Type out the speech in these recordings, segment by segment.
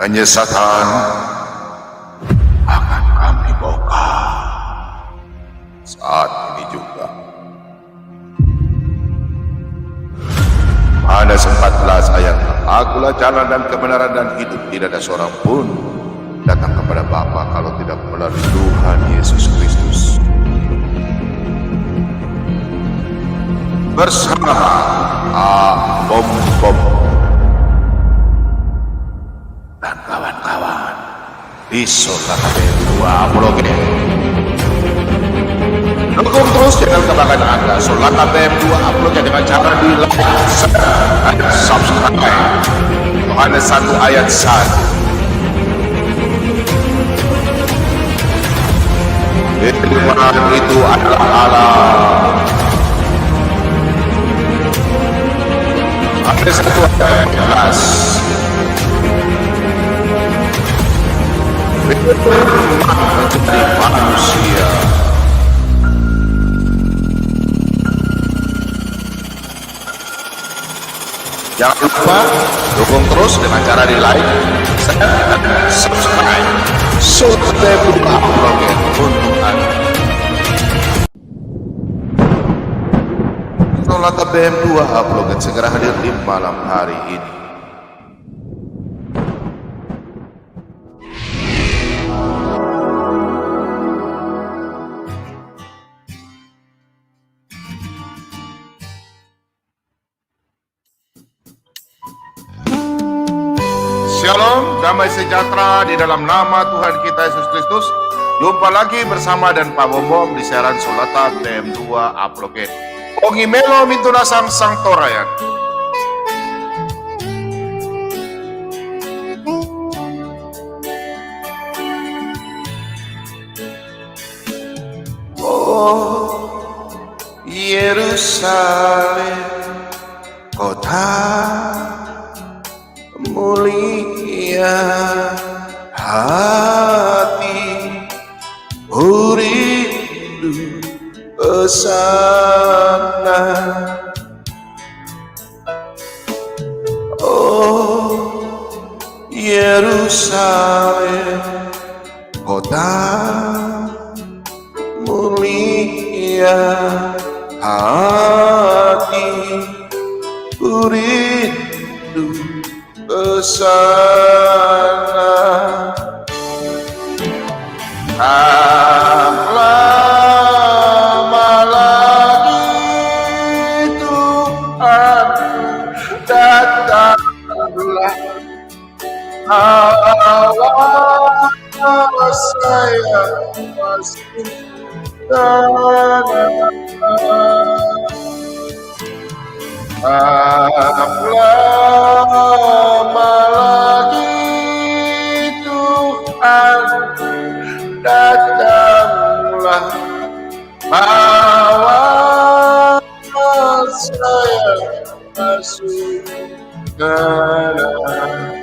Penyesatan akan kami bongkar saat ini juga. Yohanes 14 ayat 6. Akulah jalan dan kebenaran dan hidup, tidak ada seorang pun datang kepada Bapa kalau tidak melalui Tuhan Yesus Kristus. Bersama Bom dan kawan-kawan di Solata B2 Apologet. Dukung terus channel kebanggaan Anda Solata B2 Apologet dengan cara di like, share, dan subscribe. Yohanes 1 ayat 1. Firman itu adalah Allah. Yohanes 1 ayat 14. Menjadi manusia. Jangan lupa dukung terus dengan cara di like, share, dan subscribe. Solata B2 Apologet untuk Anda. Solata B2 Apologet segera hadir di malam hari ini. Shalom, damai sejahtera di dalam nama Tuhan kita Yesus Kristus. Jumpa lagi bersama dan Pak Bom di siaran Solata B2 Apologet. Ongi melo mintunasang sang torayan. Oh Yerusalem, kota mulia hati, rindu kesana. Oh Yerusalem, kota mulia hati, rindu kesana. Tak lama lagi Tuhan datanglah, awas saya masuk tanah. Tak lama lagi Tuhan datanglah, bawa saya masuk tanah.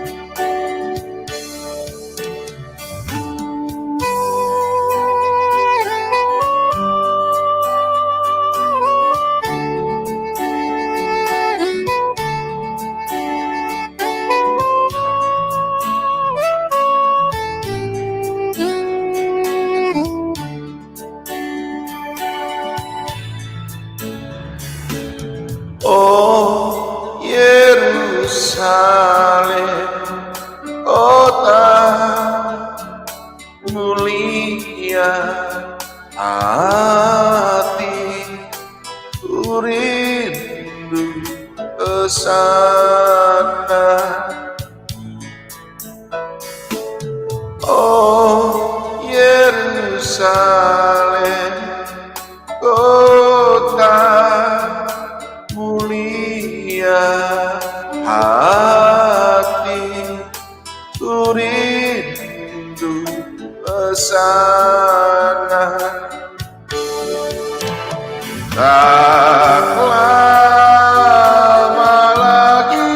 Oh Yerusalem, kota mulia hati, rindu kesana. Oh Yerusalem, kota mulia hati, rindu kesana. Tak lama lagi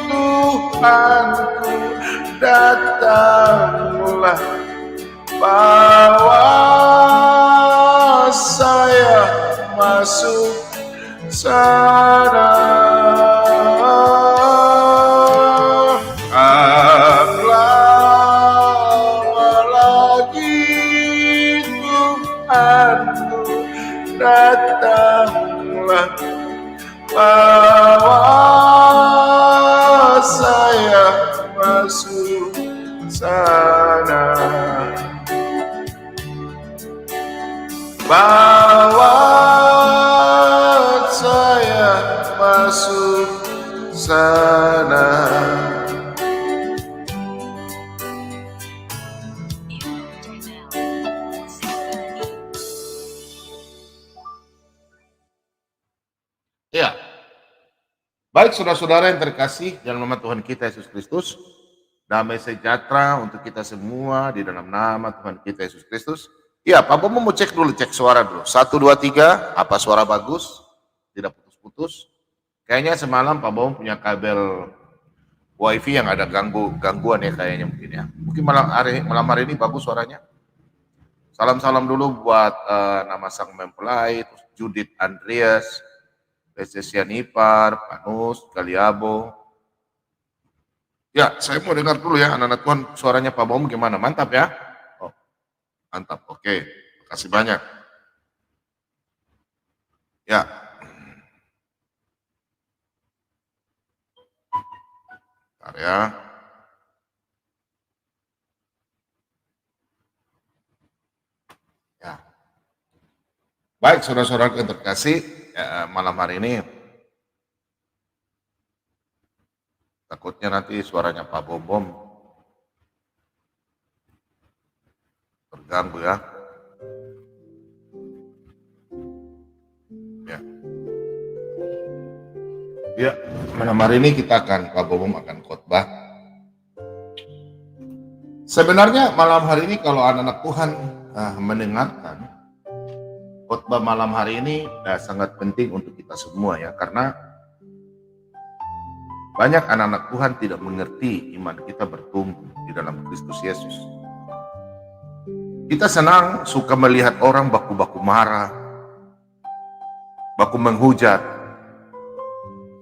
Tuhanku datanglah, bawa saya masuk sana. sana. Bawa saya masuk sana. Ya, baik saudara-saudara yang terkasih dalam nama Tuhan kita Yesus Kristus, damai sejahtera untuk kita semua di dalam nama Tuhan kita Yesus Kristus. Ya, Pak Bomo mau cek dulu, cek suara dulu. 1, 2, 3, apa suara bagus? Tidak putus-putus. Kayaknya semalam Pak Bomo punya kabel wifi yang ada gangguan ya kayaknya mungkin ya. Mungkin malam hari ini bagus suaranya. Salam-salam dulu buat nama sang mempelai, Judith Andreas, Pesesian Ipar, Pak Nus, Galiabo. Ya, saya mau dengar dulu ya anak-anak Tuhan, suaranya Pak Bomo gimana? Mantap ya? Oh, mantap, oke. Makasih banyak. Ya. Bentar ya. Ya. Baik, saudara-saudara yang terkasih, malam hari ini takutnya nanti suaranya Pak Bom terganggu ya. Ya, malam hari ini kita akan Pak Bom akan khotbah. Sebenarnya malam hari ini kalau anak-anak Tuhan mendengarkan khotbah malam hari ini sangat penting untuk kita semua ya, karena banyak anak-anak Tuhan tidak mengerti iman kita bertumbuh di dalam Kristus Yesus. Kita senang suka melihat orang baku-baku marah, baku menghujat.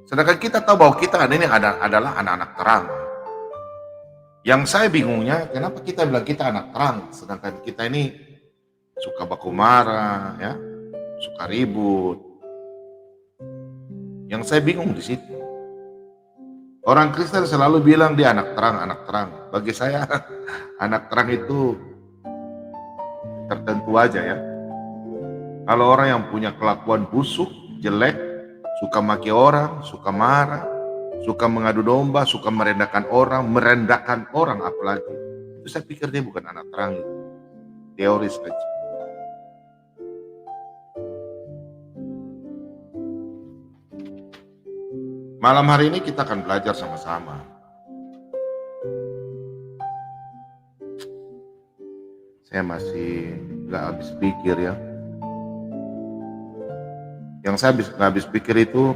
Sedangkan kita tahu bahwa kita ini adalah anak-anak terang. Yang saya bingungnya, kenapa kita bilang kita anak terang, sedangkan kita ini suka baku marah, ya, suka ribut. Yang saya bingung di situ. Orang Kristen selalu bilang dia anak terang, anak terang. Bagi saya, anak terang itu tertentu aja ya. Kalau orang yang punya kelakuan busuk, jelek, suka maki orang, suka marah, suka mengadu domba, suka merendahkan orang apalagi. Itu saya pikir dia bukan anak terang itu. Teori saja. Malam hari ini kita akan belajar sama-sama. Saya masih nggak habis pikir ya. Yang saya nggak habis pikir itu,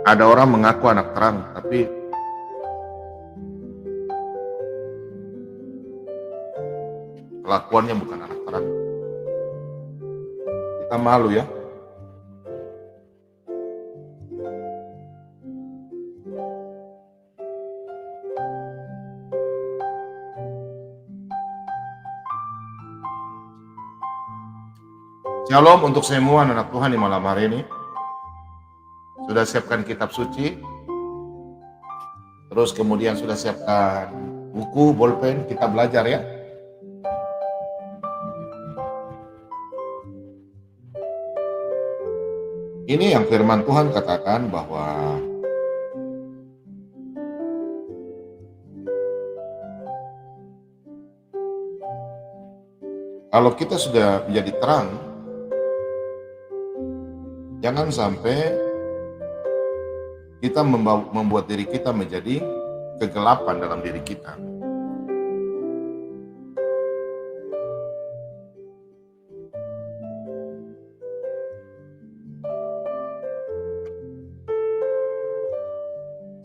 ada orang mengaku anak terang, tapi kelakuannya bukan anak terang. Kita malu ya. Shalom untuk semua anak Tuhan di malam hari ini. Sudah siapkan kitab suci, terus kemudian sudah siapkan buku, bolpen, kita belajar ya. Ini yang firman Tuhan katakan bahwa kalau kita sudah menjadi terang, jangan sampai kita membuat diri kita menjadi kegelapan dalam diri kita.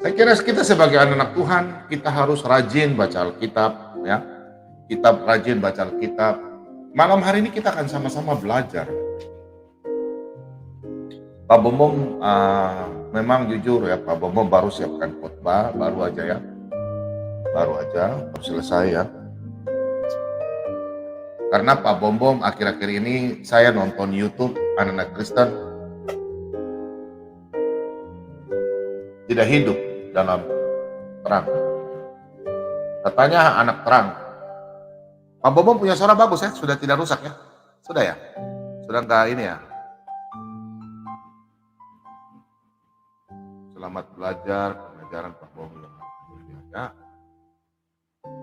Saya kira kita sebagai anak-anak Tuhan, kita harus rajin baca Alkitab, ya. Kita rajin baca Alkitab. Malam hari ini kita akan sama-sama belajar. Pak Bombong memang jujur ya, Pak Bombong baru siapkan khotbah, baru aja, baru selesai ya. Karena Pak Bombong akhir-akhir ini saya nonton YouTube anak-anak Kristen tidak hidup dalam terang. Katanya anak terang. Pak Bobo punya suara bagus ya, sudah tidak rusak ya? Sudah ya? Sudah enggak ini ya? Selamat belajar, pengajaran Pak Bobo yang ya.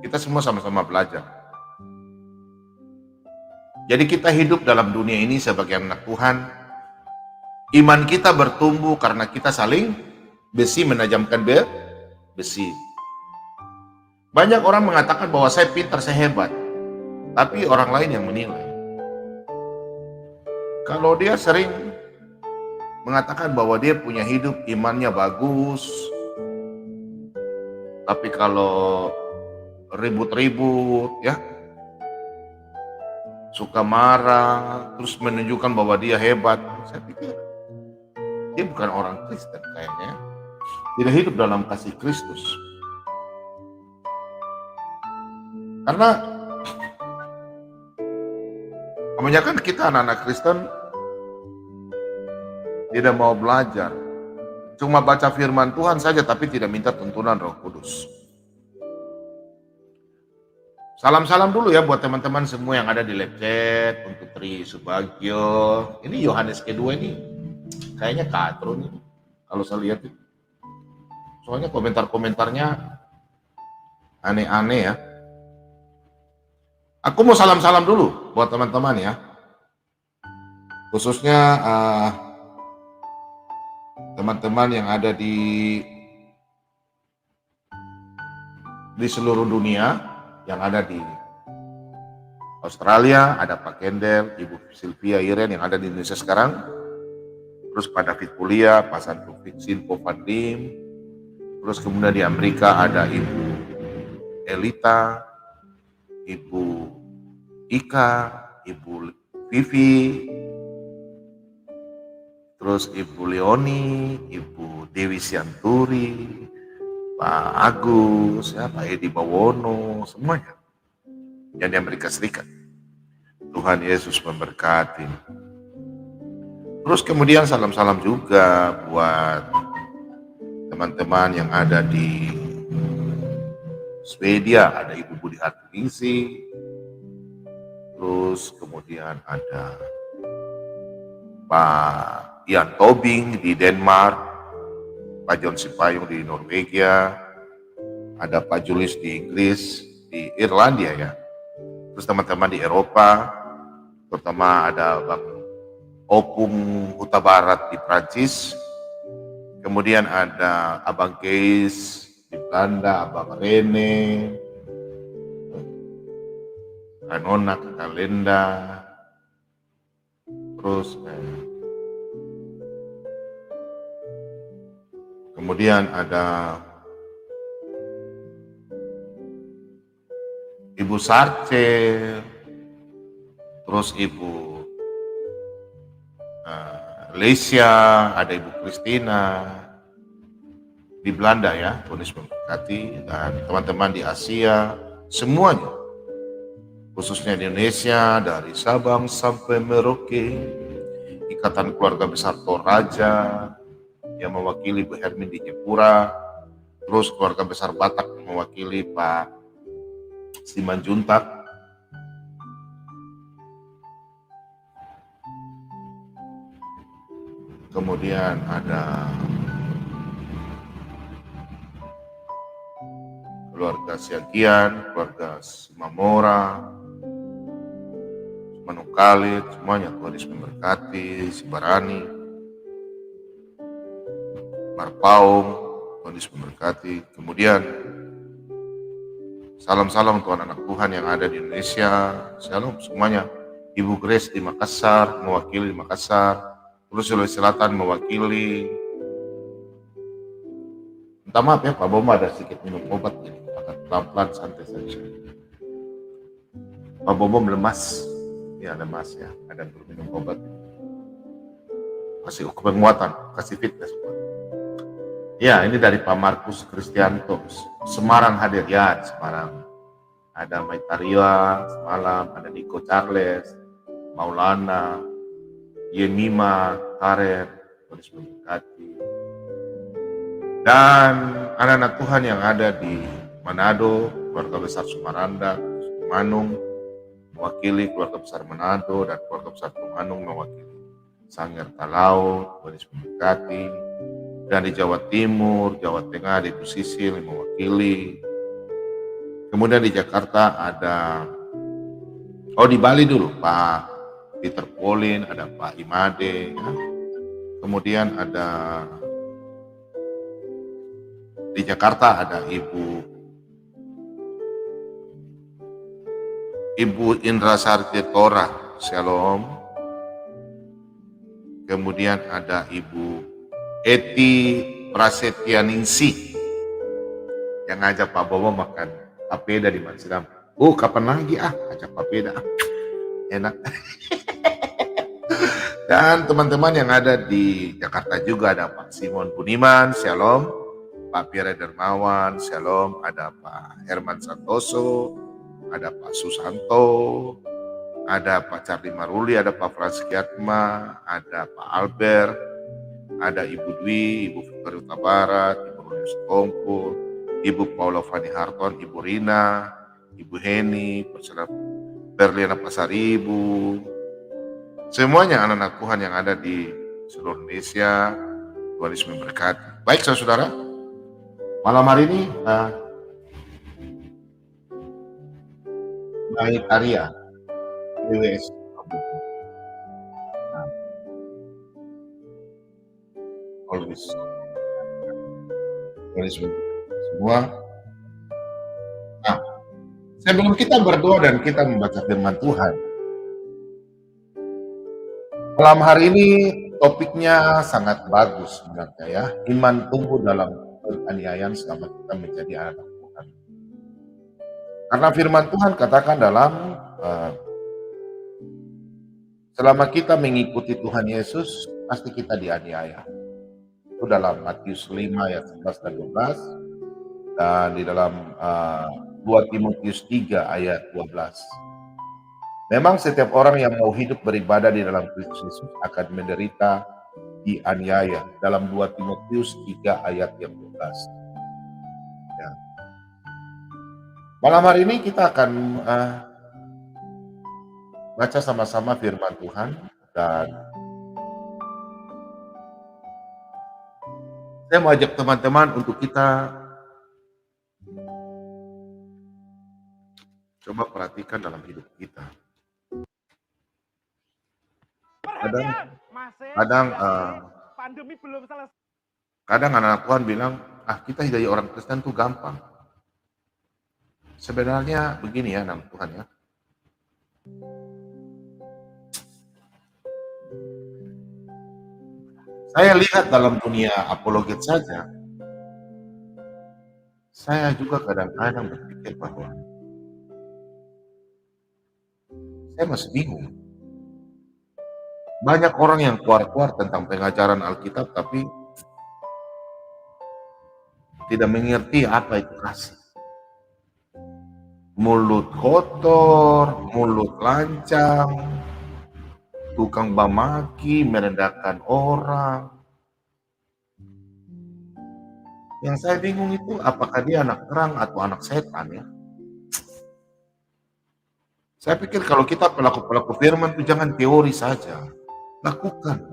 Kita semua sama-sama belajar. Jadi kita hidup dalam dunia ini sebagai anak Tuhan. Iman kita bertumbuh karena kita saling besi menajamkan besi. Banyak orang mengatakan bahwa saya pintar, saya hebat. Tapi orang lain yang menilai. Kalau dia sering mengatakan bahwa dia punya hidup imannya bagus, tapi kalau ribut-ribut ya, suka marah, terus menunjukkan bahwa dia hebat, saya pikir dia bukan orang Kristen kayaknya, tidak hidup dalam kasih Kristus. Karena kebanyakan kita anak-anak Kristen tidak mau belajar, cuma baca firman Tuhan saja tapi tidak minta tuntunan Roh Kudus. Salam-salam dulu ya buat teman-teman semua yang ada di live chat, untuk Tri Subagio. Ini Yohanes kedua ini kayaknya katro nih kalau saya lihat. Soalnya komentar-komentarnya aneh-aneh ya. Aku mau salam-salam dulu buat teman-teman ya. Khususnya teman-teman yang ada di seluruh dunia, yang ada di Australia, ada Pak Kendel, Ibu Sylvia Iren yang ada di Indonesia sekarang, terus Pak David Kuliah, Pak Sinpo Pandim, terus kemudian di Amerika ada Ibu Elita, Ibu Ika, Ibu Vivi, terus Ibu Leoni, Ibu Dewi Sianturi, Pak Agus, ya, Pak Edi Bawono, semuanya yang di Amerika Serikat. Tuhan Yesus memberkati. Terus kemudian salam-salam juga buat teman-teman yang ada di Swedia, ada Ibu Budi Hartwingsi, terus kemudian ada Pak Ian Tobing di Denmark, Pak John Sipayung di Norwegia, ada Pak Julius di Inggris, di Irlandia ya. Terus teman-teman di Eropa, terutama ada Bang Opung Huta Barat di Prancis, kemudian ada Abang Keis di Belanda, Abang Rene, Kanona, Kalenda, terus kemudian ada Ibu Sarce, terus Ibu Lesia, ada Ibu Christina di Belanda ya, Tuhan memberkati, dan teman-teman di Asia semuanya, khususnya di Indonesia, dari Sabang sampai Merauke, Ikatan Keluarga Besar Toraja yang mewakili Bu Hermin di Jepura, terus keluarga besar Batak yang mewakili Pak Siman Juntak, kemudian ada keluarga Siagian, keluarga Simamora, Manungkalit, semuanya Tuhan Yesus memberkati, Sibarani, Marpaung, Tuhan Yesus memberkati. Kemudian salam-salam untuk anak Tuhan yang ada di Indonesia, shalom semuanya. Ibu Grace di Makassar, mewakili Makassar, terus Sulawesi Selatan mewakili. Minta maaf ya, Pak Bomo ada sedikit minum obat, jadi akan pelan-pelan santai saja. Pak Bomo lemas, ya lemas ya, ada perlu minum obat. Kasih penguatan, kasih fitness. Ya, ini dari Pak Markus Kristianto, Semarang hadir ya, Semarang. Ada Maitaria semalam, ada Niko Charles, Maulana, Yemima, Karen, Tuhan memberkati. Dan anak-anak Tuhan yang ada di Manado, keluarga besar Sumaranda, Manung, mewakili keluarga besar Manado, dan keluarga besar Tumanung mewakili Sangir Talau, Tuhan Yesus memberkati. Dan di Jawa Timur, Jawa Tengah, di Sisil mewakili. Kemudian di Jakarta ada, di Bali dulu, Pak Peter Polin, ada Pak Imade, ya. Kemudian ada di Jakarta ada Ibu Indra Sarjetora, Shalom. Kemudian ada Ibu Eti Prasetyaningsih yang ngajak Pak Bobo makan papeda di Masidam. Kapan lagi ajak papeda, enak. Dan teman-teman yang ada di Jakarta juga ada Pak Simon Buniman, Shalom. Pak Pierre Dermawan, Shalom. Ada Pak Herman Santoso, ada Pak Susanto, ada Pak Charlie Maruli, ada Pak Frans Kiatma, ada Pak Albert, ada Ibu Dwi, Ibu Victoria Barat, Ibu Runius Kongkul, Ibu Paula Fani Harton, Ibu Rina, Ibu Heni, Berliana Pasaribu, semuanya anak-anak Tuhan yang ada di seluruh Indonesia. Tuhan Yesus memberkati. Baik saudara, malam hari ini baik Arya WWS always semua. Sebelum kita berdoa dan kita membaca firman Tuhan, malam hari ini topiknya sangat bagus sebenarnya ya. Iman tumbuh dalam penganiayaan selama kita menjadi anak Tuhan. Karena firman Tuhan katakan dalam selama kita mengikuti Tuhan Yesus, pasti kita dianiaya. Itu dalam Matius 5 ayat 11 dan 12, dan di dalam 2 Timotius 3 ayat 12. Memang setiap orang yang mau hidup beribadah di dalam Kristus Yesus akan menderita dianiaya. Dalam 2 Timotius 3 ayat yang 12. Ya. Malam hari ini kita akan baca sama-sama firman Tuhan, dan saya mau ajak teman-teman untuk kita coba perhatikan dalam hidup kita. Kadang anak Tuhan bilang, kita jadi orang Kristen tuh gampang. Sebenarnya begini ya anak Tuhan ya. Saya lihat dalam dunia apologet saja, saya juga kadang-kadang berpikir bahwa saya masih bingung. Banyak orang yang keluar-keluar tentang pengajaran Alkitab tapi tidak mengerti apa itu kasih. Mulut kotor, mulut lancang, tukang bamaki, merendahkan orang. Yang saya bingung itu apakah dia anak terang atau anak setan ya. Saya pikir kalau kita pelaku-pelaku firman itu jangan teori saja, lakukan.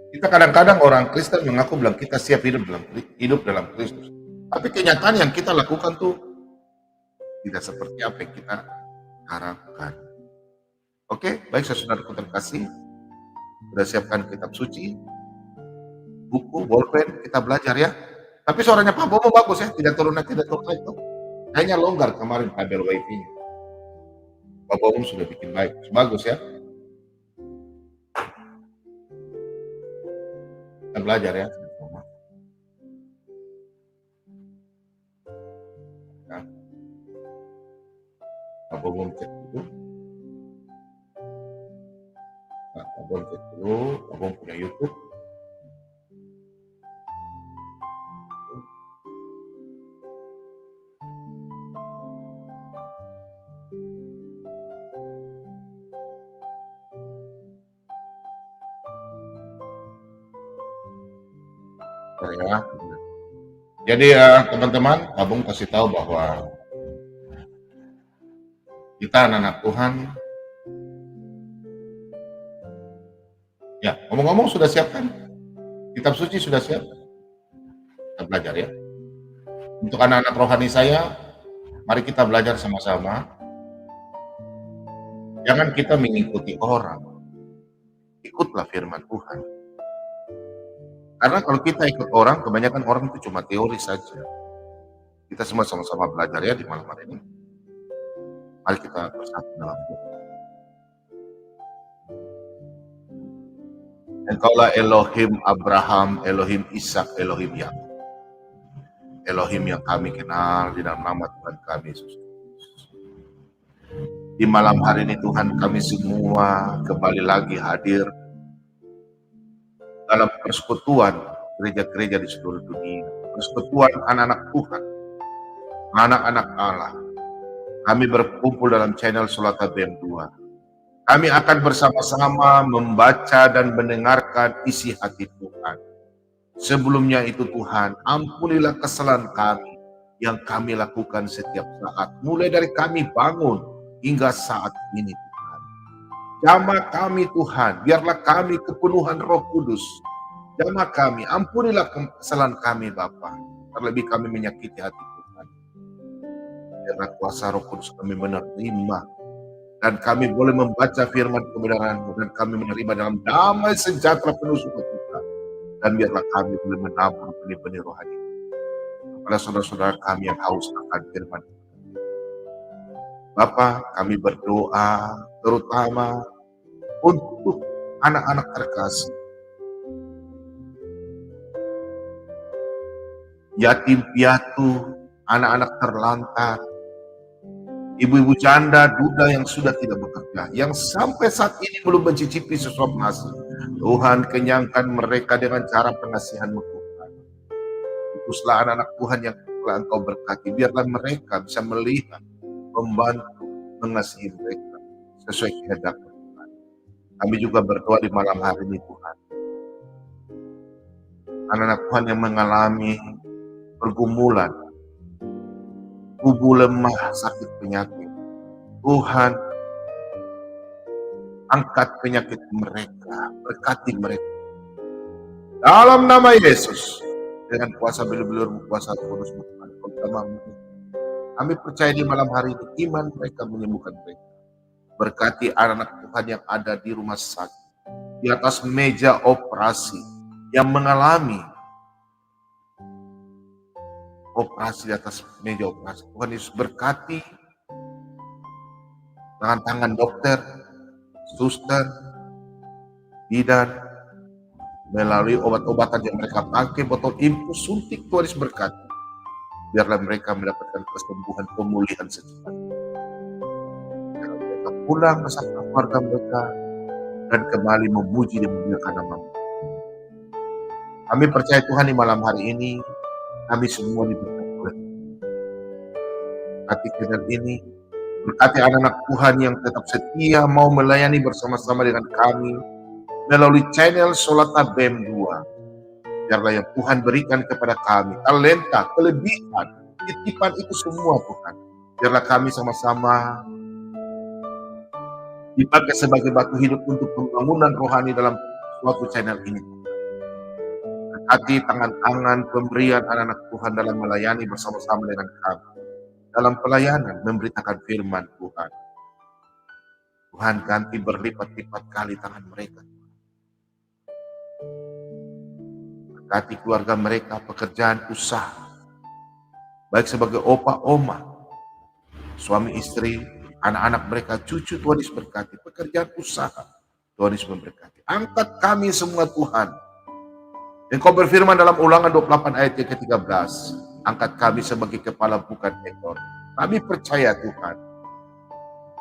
Kita kadang-kadang orang Kristen mengaku bilang kita siap hidup dalam Kristus. Tapi kenyataan yang kita lakukan tuh tidak seperti apa yang kita harapkan. Oke, baik saudaraku terkasih. Sudah siapkan kitab suci, buku, bolpen, kita belajar ya. Tapi suaranya Pak Bobo bagus ya, tidak turun naik. Kayaknya longgar kemarin kabel wifi-nya. Pak Bobo sudah bikin bagus ya. Kita belajar ya. Nah, Pak Bobo cek dulu. Pak Bobo cek dulu. Pak Bobo punya YouTube. Ya. Jadi teman-teman, Abang kasih tahu bahwa kita anak-anak Tuhan. Ya, ngomong-ngomong sudah siap kan? Kitab suci sudah siap? Kita belajar ya. Untuk anak-anak rohani saya, mari kita belajar sama-sama. Jangan kita mengikuti orang. Ikutlah firman Tuhan. Karena kalau kita ikut orang, kebanyakan orang itu cuma teori saja. Kita semua sama-sama belajar ya di malam hari ini. Mari kita bersatu dalam doa. Engkaulah Elohim Abraham, Elohim Ishak, Elohim Yakub. Elohim yang kami kenal di dalam nama Tuhan kami Yesus. Di malam hari ini Tuhan, kami semua kembali lagi hadir dalam persekutuan gereja-gereja di seluruh dunia. Persekutuan anak-anak Tuhan, anak-anak Allah. Kami berkumpul dalam channel Solata BM2. Kami akan bersama-sama membaca dan mendengarkan isi hati Tuhan. Sebelumnya itu Tuhan, ampunilah kesalahan kami yang kami lakukan setiap saat. Mulai dari kami bangun hingga saat ini Tuhan. Jamah kami Tuhan, biarlah kami kepenuhan Roh Kudus. Jamah kami, ampunilah kesalahan kami Bapa. Terlebih kami menyakiti hati Tuhan. Biarlah kuasa Roh Kudus kami menerima. Dan kami boleh membaca firman kebenaran-Mu. Dan kami menerima dalam damai sejahtera penuh sukacita. Dan biarlah kami boleh menabur benih-benih rohani kepada saudara-saudara kami yang haus akan firman. Bapa, kami berdoa terutama untuk anak-anak terkasih, yatim piatu, anak-anak terlantar, ibu-ibu janda, duda yang sudah tidak bekerja, yang sampai saat ini belum mencicipi sesuap nasi. Tuhan, kenyangkan mereka dengan cara pengasihan-Mu Tuhan. Utuslah anak-anak Tuhan yang telah Engkau berkati, biarlah mereka bisa melihat, membantu, mengasihi mereka sesuai kehendak Tuhan. Kami juga berdoa di malam hari ini Tuhan. Anak-anak Tuhan yang mengalami pergumulan, tubuh lemah, sakit penyakit. Tuhan, angkat penyakit mereka, berkati mereka. Dalam nama Yesus, dengan kuasa bilur-bilur, kuasa kudus, kami percaya di malam hari ini, iman mereka menyembuhkan mereka. Berkati anak-anak Tuhan yang ada di rumah sakit, di atas meja operasi, yang mengalami operasi di atas meja operasi. Tuhan Yesus berkati dengan tangan dokter, suster, bidan, melalui obat-obatan yang mereka pakai, botol infus, suntik, Tuhan Yesus berkati. Biarlah mereka mendapatkan kesembuhan, pemulihan secepatnya. Biarlah mereka pulang bersama keluarga mereka dan kembali memuji dan memuliakan nama-Mu. Kami percaya Tuhan di malam hari ini, kami semua diberkati oleh hati channel ini. Berkati anak-anak Tuhan yang tetap setia mau melayani bersama-sama dengan kami melalui channel Solata BM2. Biarlah yang Tuhan berikan kepada kami, talenta, kelebihan, titipan itu semua Tuhan. Biarlah kami sama-sama dipakai sebagai batu hidup untuk pembangunan rohani dalam suatu channel ini. Berkati tangan-tangan pemberian anak-anak Tuhan dalam melayani bersama-sama dengan kami. Dalam pelayanan memberitakan firman Tuhan. Tuhan, ganti berlipat-lipat kali tangan mereka. Berkati keluarga mereka, pekerjaan, usaha. Baik sebagai opa, oma, suami istri, anak-anak mereka, cucu, Tuhan Yesus berkati. Pekerjaan, usaha, Tuhan Yesus memberkati. Angkat kami semua Tuhan. Engkau berfirman dalam Ulangan 28 ayat yang ke-13. Angkat kami sebagai kepala bukan ekor. Kami percaya Tuhan.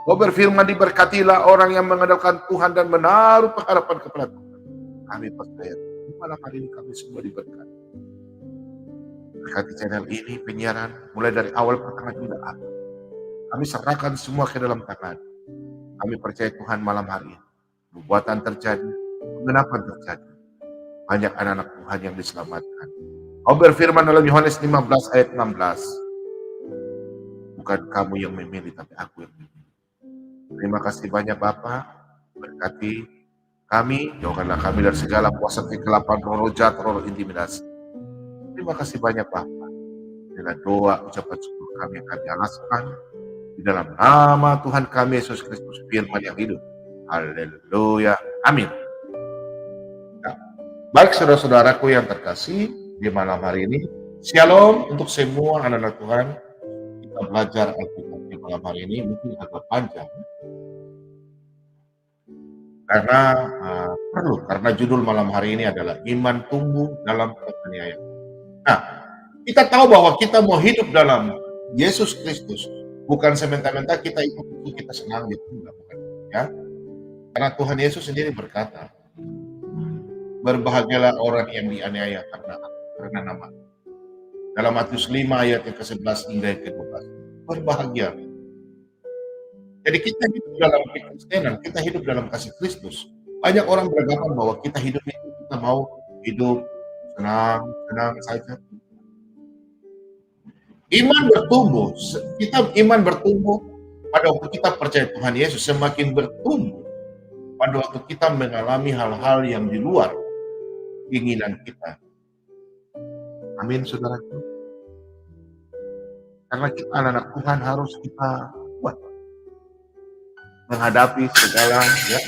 Kau berfirman, diberkatilah orang yang mengandalkan Tuhan dan menaruh pengharapan kepada Tuhan. Kami percaya Tuhan. Malam hari ini kami semua diberkati. Berkati channel ini, penyiaran, mulai dari awal pertengahan hingga akhir. Kami serahkan semua ke dalam tangan. Kami percaya Tuhan malam hari ini. Perbuatan terjadi, pengenapan terjadi. banyak anak-anak Tuhan yang diselamatkan. Kau berfirman dalam Yohanes 15 ayat 16, bukan kamu yang memilih, tapi aku yang memilih. Terima kasih banyak Bapa, berkati kami, jauhkanlah kami dari segala kuasa kegelapan, roh jahat, roh intimidasi. Terima kasih banyak Bapa. Dengan doa ucapan syukur kami yang kami alaskan di dalam nama Tuhan kami Yesus Kristus, firman yang hidup. Haleluya. Amin. Nah, baik saudara-saudaraku yang terkasih, di malam hari ini, Shalom untuk semua anak-anak Tuhan. Kita belajar Alkitab di malam hari ini mungkin agak panjang, karena karena judul malam hari ini adalah iman tumbuh dalam penganiayaan. Nah, kita tahu bahwa kita mau hidup dalam Yesus Kristus, bukan semata-mata kita ikut itu kita senang gitu, bukan, ya. Karena Tuhan Yesus sendiri berkata, berbahagialah orang yang dianiaya karena nama. Dalam Matius 5 ayat yang ke-11 hingga yang ke-12. Berbahagia. Jadi kita hidup dalam kekristenan, kita hidup dalam kasih Kristus. Banyak orang beranggapan bahwa kita hidup itu kita mau hidup senang saja. Iman bertumbuh pada waktu kita percaya Tuhan Yesus, semakin bertumbuh pada waktu kita mengalami hal-hal yang di luar keinginan kita. Amin, saudaraku. Karena kita anak-anak Tuhan harus kita kuat menghadapi segala, ya,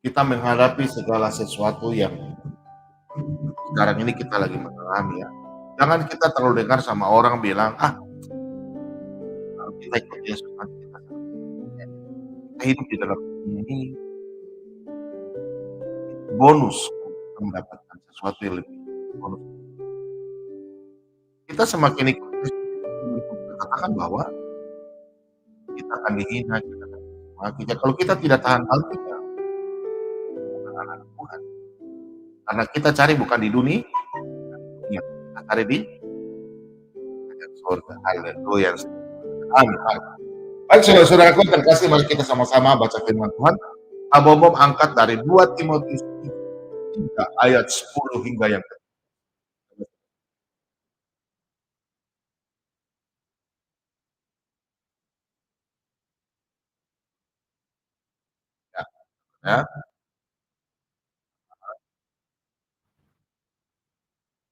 kita menghadapi segala sesuatu yang sekarang ini kita lagi mengalami, ya. Jangan kita terlalu dengar sama orang bilang, kalau kita ikut Yesus nanti kita hidup di dalam ini bonus mendapatkan sesuatu yang lebih bonus. Kita semakin ikut Yesus, katakan bahwa kita akan dihina, kita akan dimaki. Kalau kita tidak tahan hal kita bukan anak Tuhan. Karena kita cari bukan di dunia, kita cari di surga. Haleluya. Amin. Baik saudara-saudaraku terkasih, mari kita sama-sama baca firman Tuhan. Abom angkat dari 2 Timotius 3 ayat 10 hingga yang ke-13. Ya.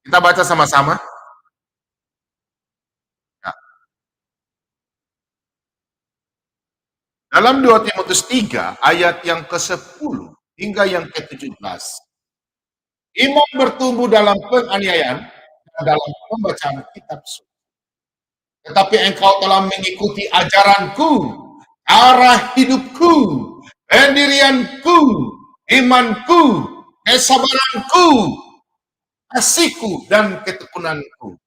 Kita baca sama-sama. Ya. Dalam 2 Timotius 3 ayat yang ke-10 hingga yang ke-17. Iman bertumbuh dalam penganiayaan dan dalam pembacaan kitab suci. Tetapi engkau telah mengikuti ajaranku, arah hidupku, pendirianku, imanku, kesabaranku, kasihku, dan ketekunanku.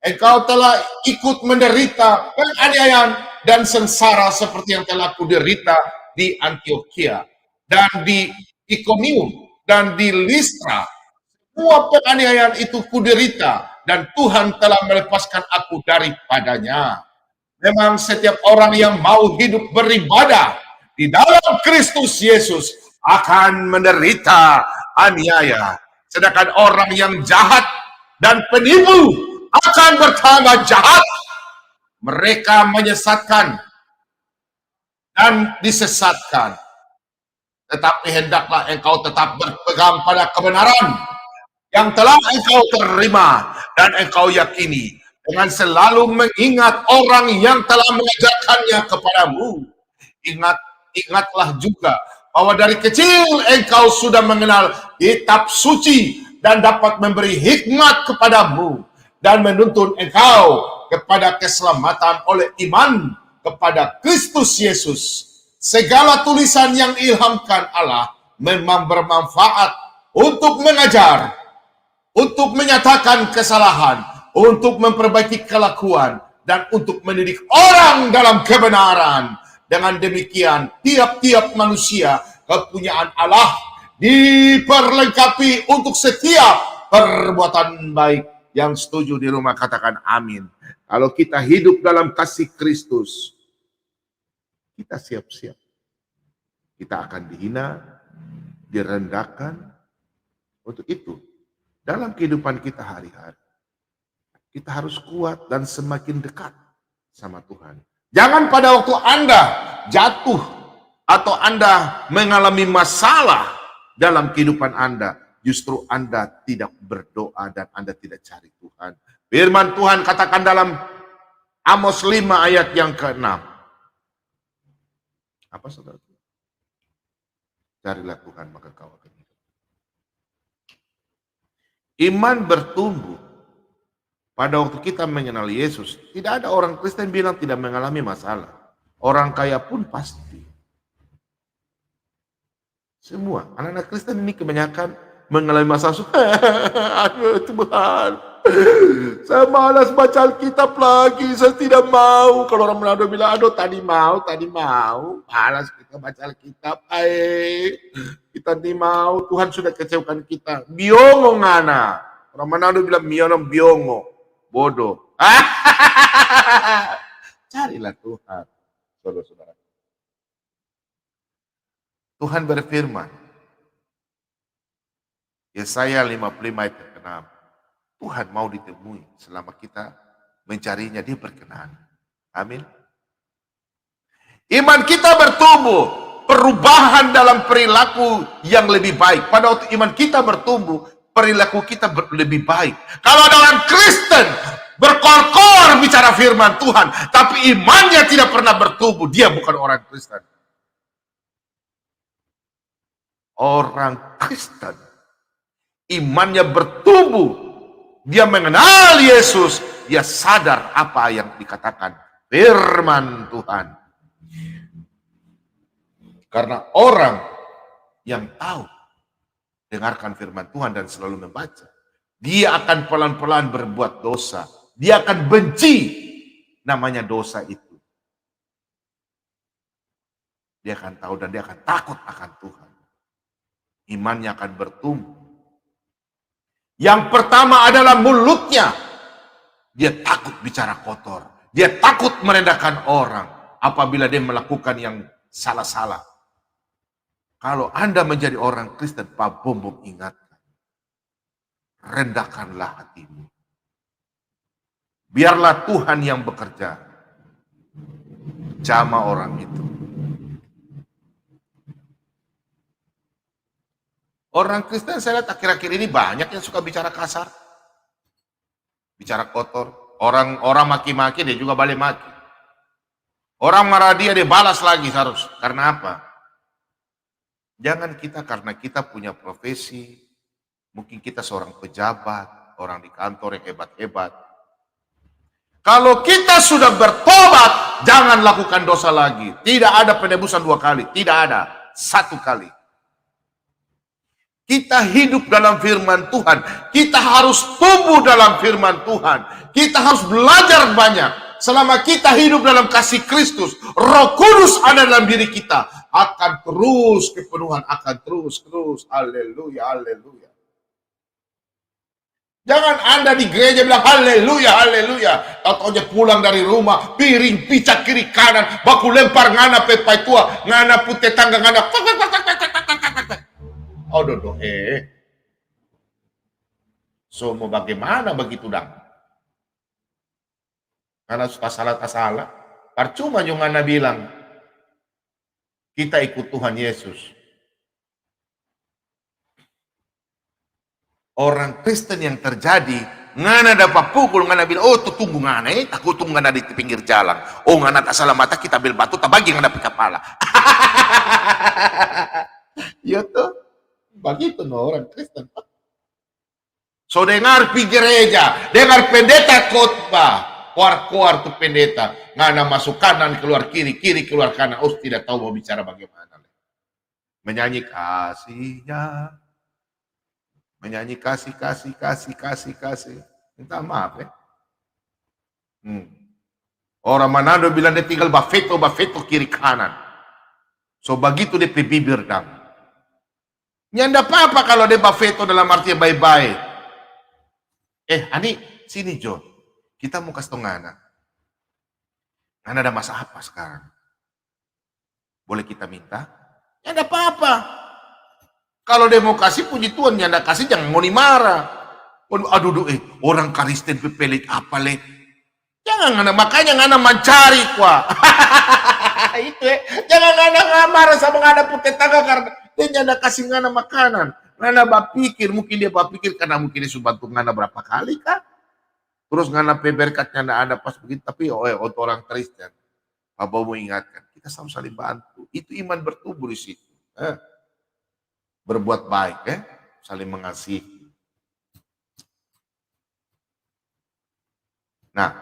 Engkau telah ikut menderita penganiayaan dan sengsara seperti yang telah kuderita di Antioquia dan di Ikonium dan di Listra. Semua penganiayaan itu kuderita dan Tuhan telah melepaskan aku daripadanya. Memang setiap orang yang mau hidup beribadah di dalam Kristus Yesus akan menderita aniaya. Sedangkan orang yang jahat dan penipu akan bertambah jahat. Mereka menyesatkan dan disesatkan. Tetapi hendaklah engkau tetap berpegang pada kebenaran yang telah engkau terima dan engkau yakini, dengan selalu mengingat orang yang telah mengajarkannya kepadamu. Ingatlah juga bahwa dari kecil engkau sudah mengenal kitab suci dan dapat memberi hikmat kepadamu dan menuntun engkau kepada keselamatan oleh iman kepada Kristus Yesus. Segala tulisan yang ilhamkan Allah memang bermanfaat untuk mengajar, untuk menyatakan kesalahan, untuk memperbaiki kelakuan, dan untuk mendidik orang dalam kebenaran. Dengan demikian, tiap-tiap manusia kepunyaan Allah diperlengkapi untuk setiap perbuatan baik. Yang setuju di rumah katakan amin. Kalau kita hidup dalam kasih Kristus, kita siap-siap. Kita akan dihina, direndahkan. Untuk itu, dalam kehidupan kita hari-hari, kita harus kuat dan semakin dekat sama Tuhan. Jangan pada waktu Anda jatuh atau Anda mengalami masalah dalam kehidupan Anda, justru Anda tidak berdoa dan Anda tidak cari Tuhan. Firman Tuhan katakan dalam Amos 5 ayat yang ke-6. Apa saudara? Carilah Tuhan maka kau akan hidup. Iman bertumbuh pada waktu kita mengenal Yesus. Tidak ada orang Kristen bilang tidak mengalami masalah. Orang kaya pun pasti. Semua anak-anak Kristen ini kebanyakan mengalami masalah. Aduh Tuhan, saya malas baca Alkitab lagi, saya tidak mau. Kalau orang Manado bilang, aduh tadi mau, malas kita baca Alkitab. Kita tadi mau, Tuhan sudah kecewakan kita. Biongo ngana. Orang Manado bilang, biongo, bodoh. Carilah Tuhan, saudara-saudara. Tuhan berfirman, Yesaya 55 ayat ke-6, Tuhan mau ditemui selama kita mencarinya, dia berkenan. Amin. Iman kita bertumbuh, perubahan dalam perilaku yang lebih baik. Pada waktu iman kita bertumbuh, perilaku kita lebih baik. Kalau ada orang Kristen berkor-kor bicara firman Tuhan, tapi imannya tidak pernah bertumbuh, dia bukan orang Kristen. Orang Kristen imannya bertumbuh, dia mengenal Yesus, dia sadar apa yang dikatakan firman Tuhan. Karena orang yang tahu, dengarkan firman Tuhan dan selalu membaca, dia akan pelan-pelan berbuat dosa. Dia akan benci namanya dosa itu. Dia akan tahu dan dia akan takut akan Tuhan. Imannya akan bertumbuh. Yang pertama adalah mulutnya. Dia takut bicara kotor. Dia takut merendahkan orang apabila dia melakukan yang salah-salah. Kalau Anda menjadi orang Kristen, Pak Bombom ingatkan. Rendahkanlah hatimu. Biarlah Tuhan yang bekerja. Jama orang itu. Orang Kristen saya lihat akhir-akhir ini banyak yang suka bicara kasar. Bicara kotor. Orang maki-maki dia juga balik maki. Orang marah dia balas lagi harus. Karena apa? Jangan kita karena kita punya profesi. Mungkin kita seorang pejabat. Orang di kantor yang hebat-hebat. Kalau kita sudah bertobat, jangan lakukan dosa lagi. Tidak ada penebusan 2 kali. Tidak ada. 1 kali. Kita hidup dalam firman Tuhan. Kita harus tumbuh dalam firman Tuhan. Kita harus belajar banyak. Selama kita hidup dalam kasih Kristus, Roh Kudus ada dalam diri kita. Akan terus kepenuhan, akan terus. Haleluya, haleluya. Jangan Anda di gereja bilang haleluya, haleluya. Atau pulang dari rumah, piring, picak kiri kanan, baku lempar ngana pepai tua, ngana putih tangga ngana. Oh dodo so mau bagaimana begitu dang? Karena suka salah. Percuma yung ngana bilang kita ikut Tuhan Yesus. Orang Kristen yang terjadi, ngana dapat pukul, ngana bilang, oh tuh tunggu ngana, takut tunggu ngana di pinggir jalan. Oh ngana tak salah mata, kita ambil batu, tak bagi ngana di kepala. Ya tuh. Begitu no orang Kristen. So dengar di gereja, dengar pendeta khotbah, keluar tuh pendeta, ngana masuk kanan keluar kiri, kiri keluar kanan, oh tidak tahu mau bicara bagaimana. Menyanyi kasihnya, menyanyi kasih. Minta maaf ya. Orang Manado bilang dia tinggal bafeto kiri kanan. So begitu dia bibir dang. Nyanda apa-apa kalau dia bafeto dalam artinya bye-bye. Ani, sini Jo. Kita mau kasih tau ngana. Ngana ada masalah apa sekarang? Boleh kita minta? Ya ada apa-apa. Kalau dia mau kasih, puji Tuhan. Yang ada kasih, jangan ngoni marah. Aduh, orang Kristen pepelik apa le? Jangan ngana, makanya ngana mencari kuah. Itu jangan ngana marah sama ngana putih tangga karena dia nyanda kasih ngana makanan. Ngana berpikir, mungkin dia berpikir karena mungkin dia sudah bantu ngana berapa kali kah? Terus ngana berkatnya ada pas begitu. Tapi untuk orang Kristen, Bapak mau ingatkan, kita sama saling bantu. Itu iman bertumbuh di situ. Berbuat baik, saling mengasihi. Nah,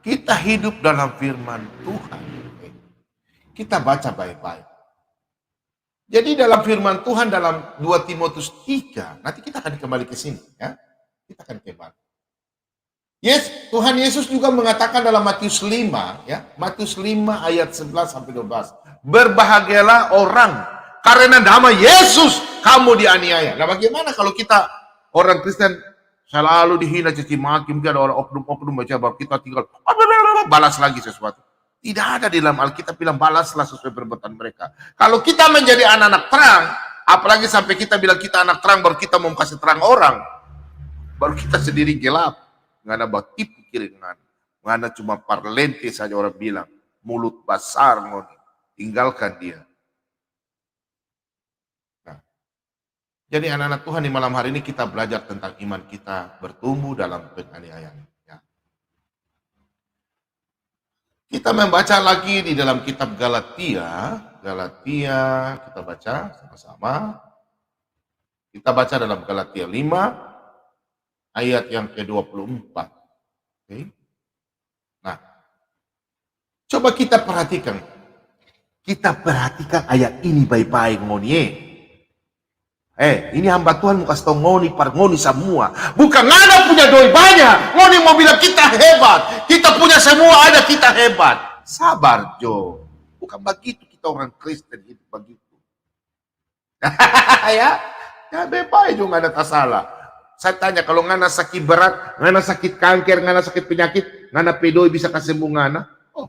kita hidup dalam firman Tuhan. Kita baca baik-baik. Jadi dalam firman Tuhan dalam 2 Timotius 3, nanti kita akan kembali ke sini, ya. Kita akan kembali. Yes, Tuhan Yesus juga mengatakan dalam Matius 5, ya. Matius 5 ayat 11 sampai 12. Berbahagialah orang karena nama Yesus kamu dianiaya. Nah, bagaimana kalau kita orang Kristen selalu dihina, caci maki, mungkin ada orang oknum-oknum baca bahwa kita tinggal balas lagi sesuatu. Tidak ada di dalam Alkitab bilang balaslah sesuai perbuatan mereka. Kalau kita menjadi anak-anak terang, apalagi sampai kita bilang kita anak terang, baru kita mau kasih terang orang, baru kita sendiri gelap. Ngana tipu kiri ngana cuma parlente saja orang bilang, mulut besar ngoni, tinggalkan dia. Nah, jadi anak-anak Tuhan di malam hari ini kita belajar tentang iman kita bertumbuh dalam penganiayaan. Kita membaca lagi di dalam kitab Galatia, kita baca sama-sama. Kita baca dalam Galatia 5 ayat yang ke-24. Oke. Nah, coba kita perhatikan. Kita perhatikan ayat ini baik-baik ngonie. Ini hamba Tuhan mau kasih tau ngoni semua. Bukan ngana punya doi banyak. Ngoni mau bilang kita hebat. Kita punya semua ada, kita hebat. Sabar Jo. Bukan begitu kita orang Kristen itu begitu. Ya bebas juga ada salah. Saya tanya kalau ngana sakit berat, ngana sakit kanker, ngana sakit penyakit, ngana pedoi bisa kasih sembuh ngana? Oh,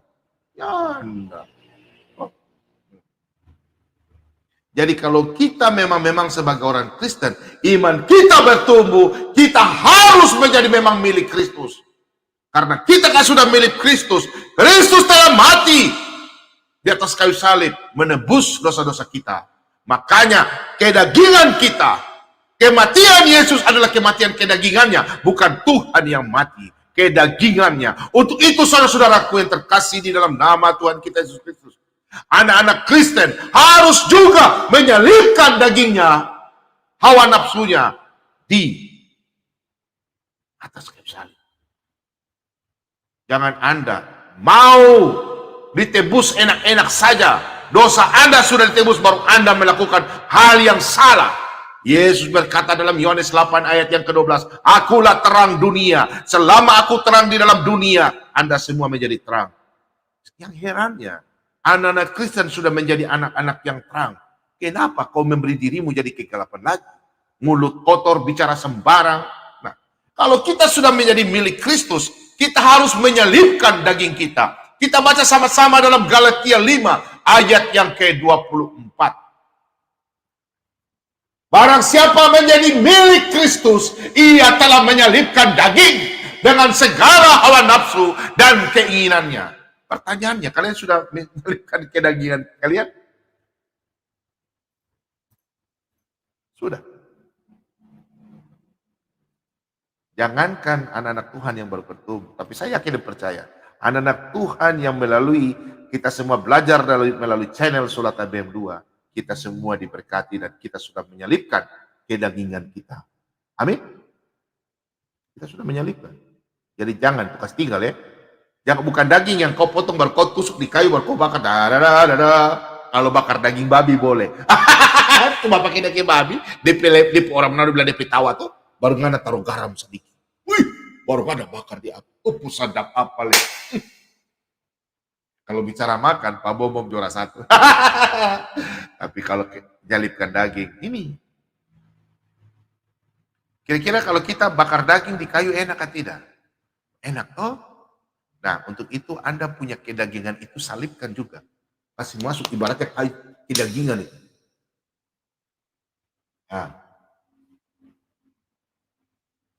ya enggak. Jadi kalau kita memang sebagai orang Kristen, iman kita bertumbuh, kita harus menjadi memang milik Kristus. Karena kita kan sudah milik Kristus. Kristus telah mati di atas kayu salib, menebus dosa-dosa kita. Makanya kedagingan kita, kematian Yesus adalah kematian kedagingannya, bukan Tuhan yang mati, kedagingannya. Untuk itu saudara-saudaraku yang terkasih di dalam nama Tuhan kita Yesus Kristus, anak-anak Kristen harus juga menyelipkan dagingnya, hawa nafsunya di atas kayu salib. Jangan Anda mau ditebus enak-enak saja. Dosa Anda sudah ditebus, baru Anda melakukan hal yang salah. Yesus berkata dalam Yohanes 8 ayat yang ke-12, akulah terang dunia. Selama aku terang di dalam dunia, Anda semua menjadi terang. Yang herannya, anak-anak Kristen sudah menjadi anak-anak yang terang. Kenapa kau memberi dirimu jadi kegelapan lagi? Mulut kotor, bicara sembarang. Nah, kalau kita sudah menjadi milik Kristus, kita harus menyelipkan daging kita. Kita baca sama-sama dalam Galatia 5 ayat yang ke-24. Barang siapa menjadi milik Kristus, ia telah menyelipkan daging dengan segala hawa nafsu dan keinginannya. Pertanyaannya, kalian sudah menyelipkan kedagingan kalian? Sudah. Jangankan anak-anak Tuhan yang baru bertumbuh, tapi saya yakin dan percaya, anak-anak Tuhan yang melalui kita semua belajar melalui channel Solat ABM 2, kita semua diberkati dan kita sudah menyelipkan kedagingan kita. Amin. Kita sudah menyelipkan. Jadi jangan bekas tinggal ya. Jangan, bukan daging yang kau potong baru kau tusuk di kayu baru kau bakar. Kalau bakar daging babi boleh. Cuma pakai daging babi, DP orang Manado bilang DP tawa tuh, baru ngana taruh garam sedikit. Wih, baru ngana bakar di api. Sadap apa le. Kalau bicara makan, Pak Bom juara 1. Tapi kalau nyelipkan daging, ini. Kira-kira kalau kita bakar daging di kayu enak atau tidak? Enak toh? Nah, untuk itu Anda punya kedagingan itu salibkan juga. Kasih masuk ibaratnya kayu kedagingan itu. Nah,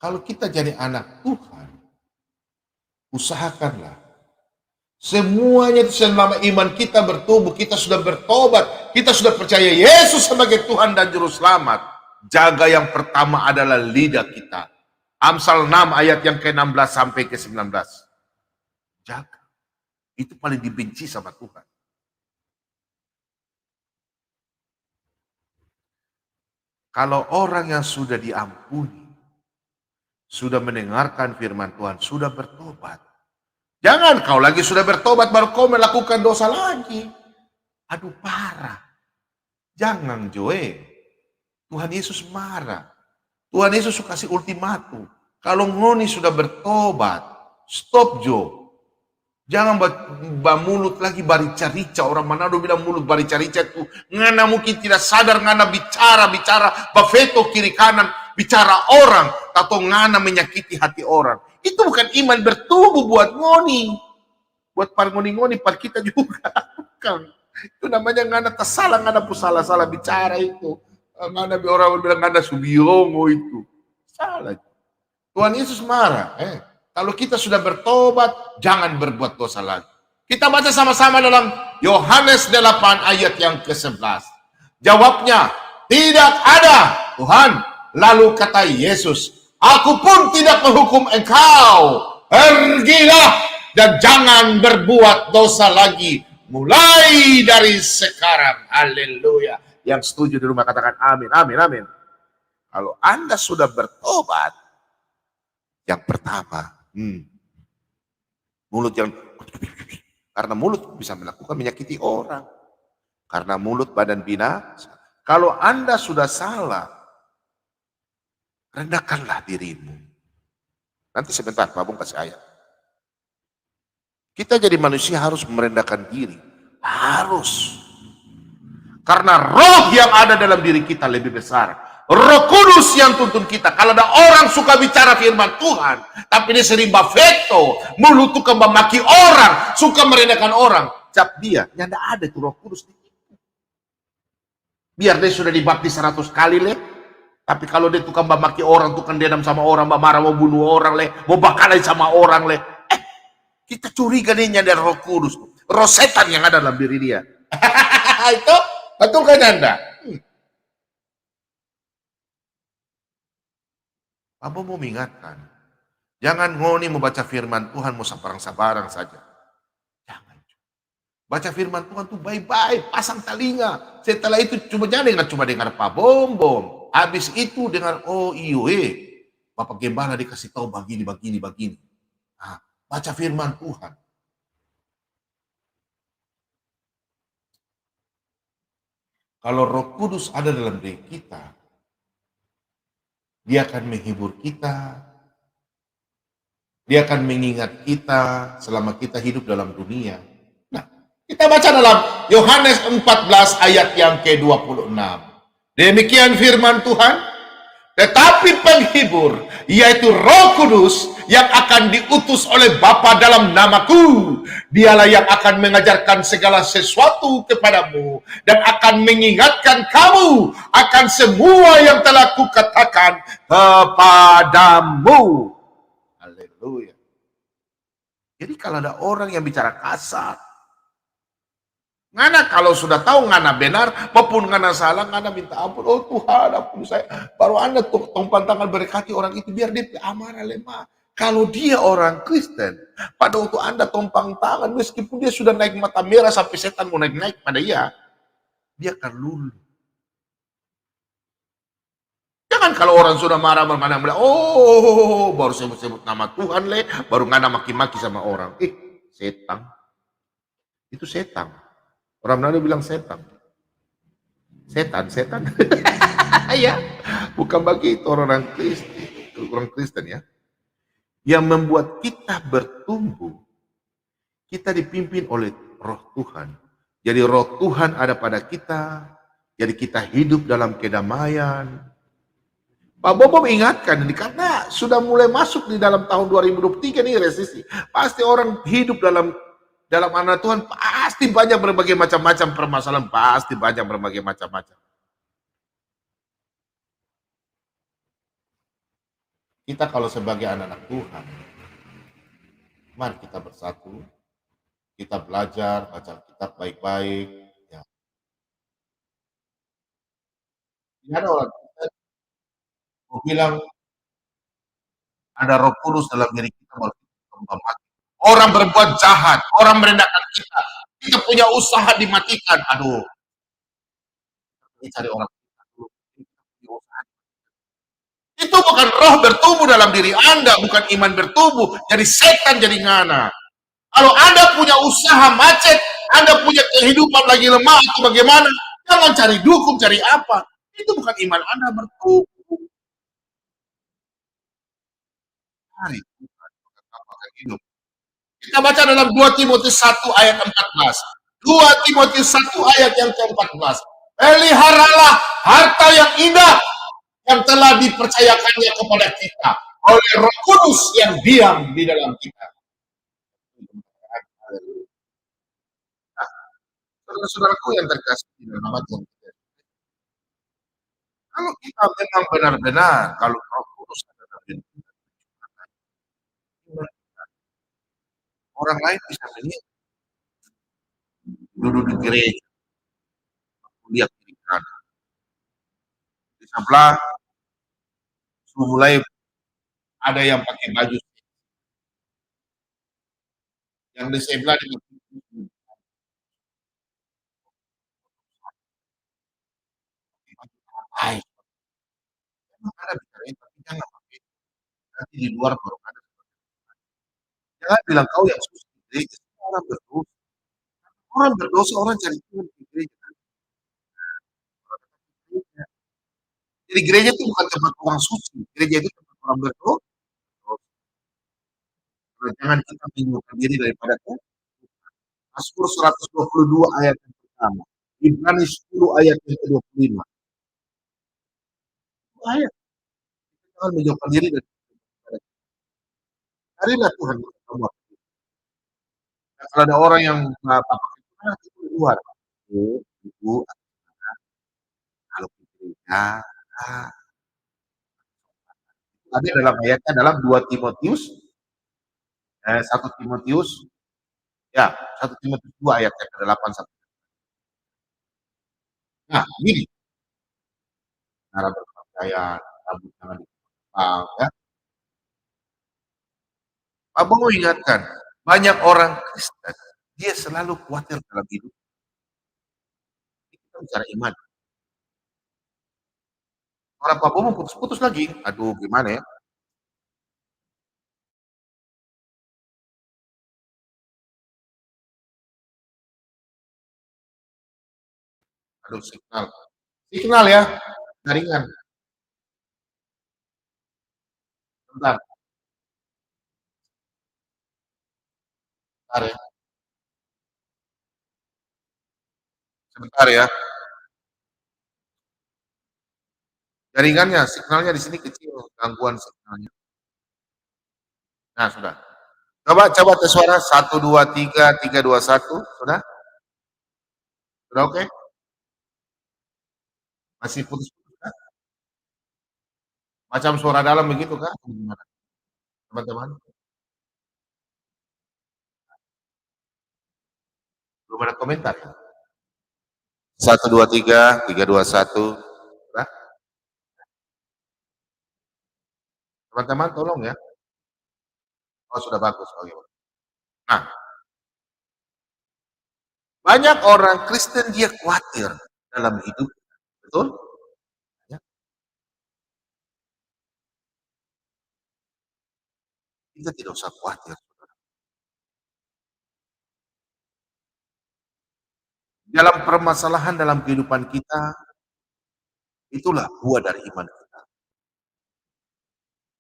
kalau kita jadi anak Tuhan, usahakanlah semuanya itu selama iman kita bertumbuh, kita sudah bertobat, kita sudah percaya Yesus sebagai Tuhan dan Juru Selamat. Jaga yang pertama adalah lidah kita. Amsal 6 ayat yang ke-16 sampai ke-19. Jaga. Itu paling dibenci sama Tuhan. Kalau orang yang sudah diampuni, sudah mendengarkan firman Tuhan, sudah bertobat, jangan kau lagi sudah bertobat baru kau melakukan dosa lagi. Aduh parah. Jangan Joe. Tuhan Yesus marah. Tuhan Yesus kasih ultimatum. Kalau ngoni sudah bertobat, stop Jo. Jangan mulut lagi barica-rica. Orang Manado bilang mulut barica-rica itu. Ngana mungkin tidak sadar ngana bicara, bafeto kiri kanan, bicara orang. Atau ngana menyakiti hati orang. Itu bukan iman bertumbuh buat ngoni. Buat par ngoni-ngoni, par kita juga. Bukan. Itu namanya ngana tersalah, ngana pun salah-salah bicara itu. Ngana orang bilang ngana subiongo itu. Salah. Tuhan Yesus marah. Kalau kita sudah bertobat, jangan berbuat dosa lagi. Kita baca sama-sama dalam Yohanes 8 ayat yang ke-11. Jawabnya, tidak ada Tuhan. Lalu kata Yesus, aku pun tidak menghukum engkau. Pergilah dan jangan berbuat dosa lagi. Mulai dari sekarang. Haleluya. Yang setuju di rumah katakan amin, amin, amin. Kalau Anda sudah bertobat, yang pertama, mulut yang, karena mulut bisa melakukan menyakiti orang. Karena mulut badan binasa. Kalau Anda sudah salah, rendahkanlah dirimu. Nanti sebentar, Pak Bung kasih ayat. Kita jadi manusia harus merendahkan diri. Harus. Karena roh yang ada dalam diri kita lebih besar. Roh Kudus yang tuntun kita. Kalau ada orang suka bicara firman Tuhan, tapi dia sering bafeto, mulut tukang memaki orang, suka merendahkan orang, cap dia. Yang ada itu Roh Kudus. Biar dia sudah dibaptis 100 kali leh, tapi kalau dia tukang memaki orang, tukang dendam sama orang, marah mau bunuh orang leh, mau bakalai sama orang leh, kita curiga dia dari Roh Kudus, roh setan yang ada dalam diri dia. Itu betul kan Anda? Abang mau mengingatkan, jangan ngoni membaca firman Tuhan mau sabarang-sabarang saja. Jangan. Baca firman Tuhan tuh baik-baik, pasang telinga. Setelah itu cuma dengar Pak Bom. Habis itu dengar oh Bapak Gembala dikasih tahu begini. Nah, baca firman Tuhan. Kalau Roh Kudus ada dalam diri kita, dia akan menghibur kita. Dia akan mengingat kita selama kita hidup dalam dunia. Nah, kita baca dalam Yohanes 14 ayat yang ke-26. Demikian firman Tuhan. Tetapi penghibur, yaitu Roh Kudus yang akan diutus oleh Bapa dalam namaku, dialah yang akan mengajarkan segala sesuatu kepadamu dan akan mengingatkan kamu akan semua yang telah kukatakan kepadamu. Haleluya. Jadi kalau ada orang yang bicara kasar, ngana kalau sudah tahu ngana benar maupun ngana salah, ngana minta ampun. Oh Tuhan, ampun saya. Baru Anda tumpang tangan berkati orang itu biar dia amarah lemah. Kalau dia orang Kristen, pada waktu Anda tumpang tangan, meskipun dia sudah naik mata merah sampai setan mau naik pada dia akan luluh. Jangan kalau orang sudah marah ngana bilang, oh baru sebut nama Tuhan baru ngana maki-maki sama orang. Setan. Itu setan. Orang Manado bilang setan. Setan. Ya, bukan begitu orang Kristen ya. Yang membuat kita bertumbuh, kita dipimpin oleh Roh Tuhan. Jadi Roh Tuhan ada pada kita, jadi kita hidup dalam kedamaian. Pak Bobo mengingatkan ini karena sudah mulai masuk di dalam tahun 2023 nih resesi. Pasti orang hidup dalam anak Tuhan pasti banyak berbagai macam-macam permasalahan, pasti banyak berbagai macam-macam. Kita kalau sebagai anak-anak Tuhan, mari kita bersatu, kita belajar, baca kitab baik-baik, ya. Tidak ada orang kita mau bilang ada Roh Kudus dalam diri kita kalau kita mati. Orang berbuat jahat, orang merendahkan kita, kita punya usaha dimatikan. Aduh, ini cari orang kita dulu. Itu bukan roh bertumbuh dalam diri Anda, bukan iman bertumbuh. Jadi setan jadi ngana. Kalau Anda punya usaha macet, Anda punya kehidupan lagi lemah atau bagaimana, jangan cari dukun, cari apa. Itu bukan iman Anda bertumbuh. Cari Tuhan, maka hidup. Kita baca dalam 2 Timotius 1 ayat 14. 2 Timotius 1 ayat yang ke-14. Peliharalah harta yang indah yang telah dipercayakannya kepada kita oleh Roh Kudus yang diam di dalam kita. Nah, saudara-saudaraku yang terkasih di dalam nama Tuhan, kalau kita memang benar-benar kalau Roh Kudus ada dalam diri kita, orang lain bisa melihat duduk di gereja, lihat kiri kanan. Di sebelah sudah mulai ada yang pakai baju, yang di sebelah di baik. Memang ada bicarain, tapi jangan pakai nanti di luar baru ada. Jangan bilang kau yang susah di gereja, semua orang berdosa. Orang berdosa, orang cari Tuhan di gereja. Jadi gereja itu bukan tempat orang suci, gereja itu tempat orang berdosa. Jangan kita menjauhkan diri daripada Tuhan. Mazmur 122 ayat yang pertama. Ibrani 10 ayat yang ke-25. Itu ayat. Jangan menjauhkan diri daripada Tuhan. Carilah Tuhan bersama. Nah, kalau ada orang yang nggak pakai Tuhan, itu di luar. Ibu, kalau di gereja, ah, ada dalam ayatnya dalam 2 Timotius, 1 Timotius, ya, 1 Timotius 2 ayat yang ke-8 sampai. Nah, ini cara berpakaian, rambut jangan dipotong, ya. Abang mau ingatkan, banyak orang Kristen, dia selalu khawatir dalam hidup. Kita bicara iman. Orang Papua mau putus-putus lagi. Aduh, gimana ya? Aduh, signal. Signal ya, jaringan. Bentar, bentar ya. Sebentar ya. Jaringannya, signalnya di sini kecil, gangguan signalnya. Nah, sudah. Coba tes suara 1 2 3 3 2 1, sudah? Sudah oke? Masih putus-putus kan? Macam suara dalam begitu kan? Gimana, teman-teman? Belum ada komentar ya? 1 2 3 3 2 1, sudah? Teman-teman tolong ya. Oh, sudah bagus. Oke. Nah, banyak orang Kristen dia khawatir dalam hidup, betul? Ya, kita tidak usah khawatir. Dalam permasalahan dalam kehidupan kita, itulah buah dari iman kita.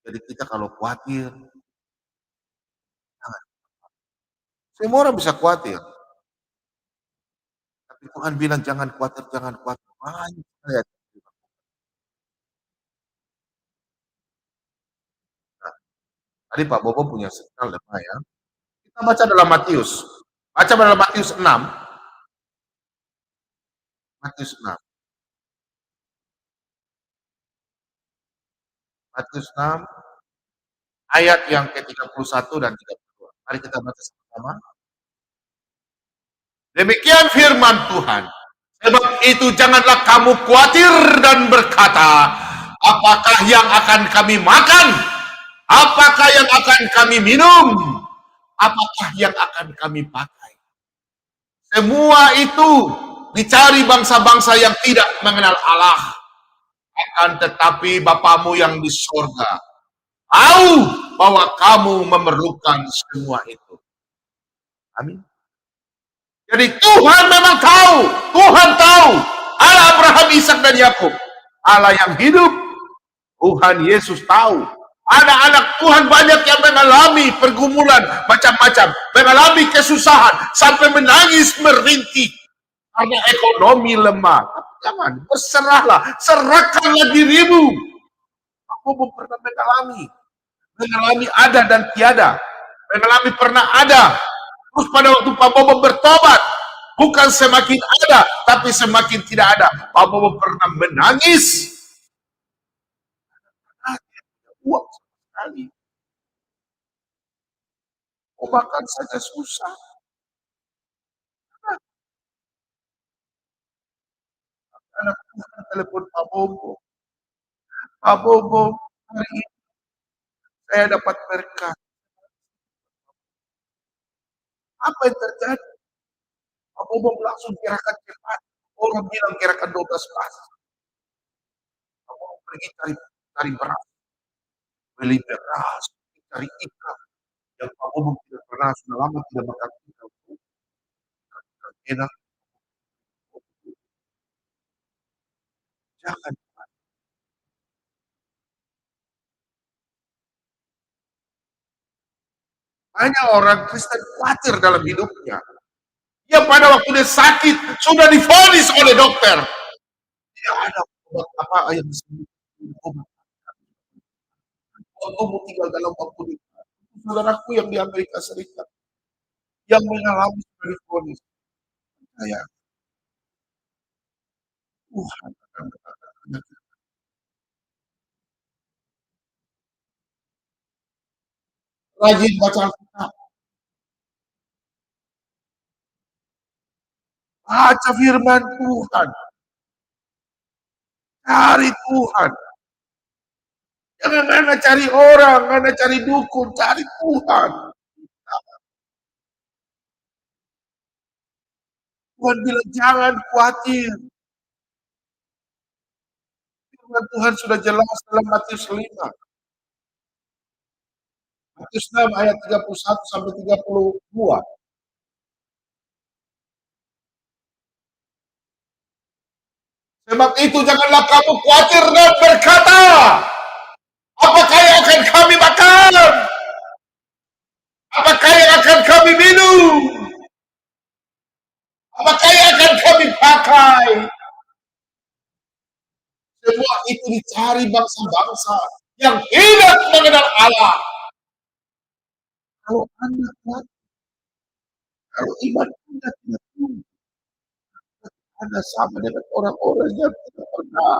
Jadi kita kalau khawatir, jangan. Semua orang bisa khawatir, tapi Tuhan bilang jangan khawatir, jangan khawatir. Banyak sekali ayat. Nah, tadi Pak Bobo punya signal lemah ya. Kita baca dalam Matius. Baca dalam Matius 6. Matius 6. Matius 6 ayat yang ke-31 dan 32. Mari kita baca sama-sama. Demikian firman Tuhan. Sebab itu janganlah kamu khawatir dan berkata, apakah yang akan kami makan? Apakah yang akan kami minum? Apakah yang akan kami pakai? Semua itu dicari bangsa-bangsa yang tidak mengenal Allah. Akan tetapi Bapamu yang di sorga tahu bahwa kamu memerlukan semua itu. Amin. Jadi Tuhan memang tahu, Tuhan tahu. Allah Abraham, Ishak dan Yakub, Allah yang hidup, Tuhan Yesus tahu. Anak-anak Tuhan banyak yang mengalami pergumulan macam-macam, mengalami kesusahan sampai menangis merintih karena ekonomi lemah. Tapi jangan, berserahlah, serahkanlah dirimu. Aku pernah mengalami ada dan tiada, mengalami pernah ada. Terus pada waktu Pak Bobo bertobat, bukan semakin ada, tapi semakin tidak ada. Pak Bobo pernah menangis. Uang sekali. Mau makan saja susah. Anak Tuhan telepon Pak Bobo. Pak Bobo, hari ini saya dapat berkat. Apa yang terjadi? Pak Bobo langsung gerakan cepat. Orang bilang gerakan 12 pas. Pak Bobo pergi cari beras. Beli beras, cari ikan. Yang Pak Bobo tidak pernah, sudah lama tidak makan ikan. Ikan enak. Jangan. Banyak orang Kristen khawatir dalam hidupnya. Dia pada waktu dia sakit, sudah divonis oleh dokter. Tidak ada obat apa yang disembuhkan. Obat. Kamu tinggal dalam waktu dekat. Saudaraku yang di Amerika Serikat, yang mengalami sudah divonis. Saya, Tuhan akan mengatakan penyakit. Rajin baca Alkitab. Baca firman Tuhan. Cari Tuhan. Jangan karena cari orang, karena cari dukun, cari Tuhan. Tuhan bilang jangan khawatir. Firman Tuhan sudah jelas dalam Matius 5. Matius 6 ayat 31 sampai 32. Sebab itu janganlah kamu khawatir dan berkata, apakah yang akan kami makan? Apakah yang akan kami minum? Apakah yang akan kami pakai? Semua itu dicari bangsa-bangsa yang tidak mengenal Allah. Kalau Anda kuat, kalau iman Anda tidak tumbuh, Anda sama dengan orang-orang yang tidak pernah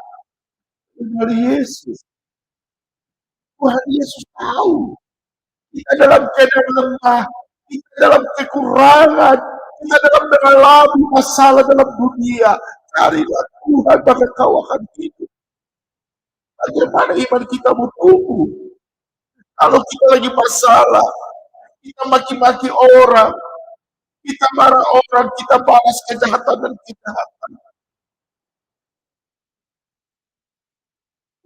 mengenal Yesus. Tuhan Yesus tahu kita dalam keadaan lemah, kita dalam kekurangan, kita dalam mengalami masalah dalam dunia. Carilah Tuhan, maka kau akan hidup. Bagaimana iman kita bertumbuh? Kalau kita lagi masalah, kita maki-maki orang, kita marah orang, kita balas kejahatan dan kejahatan.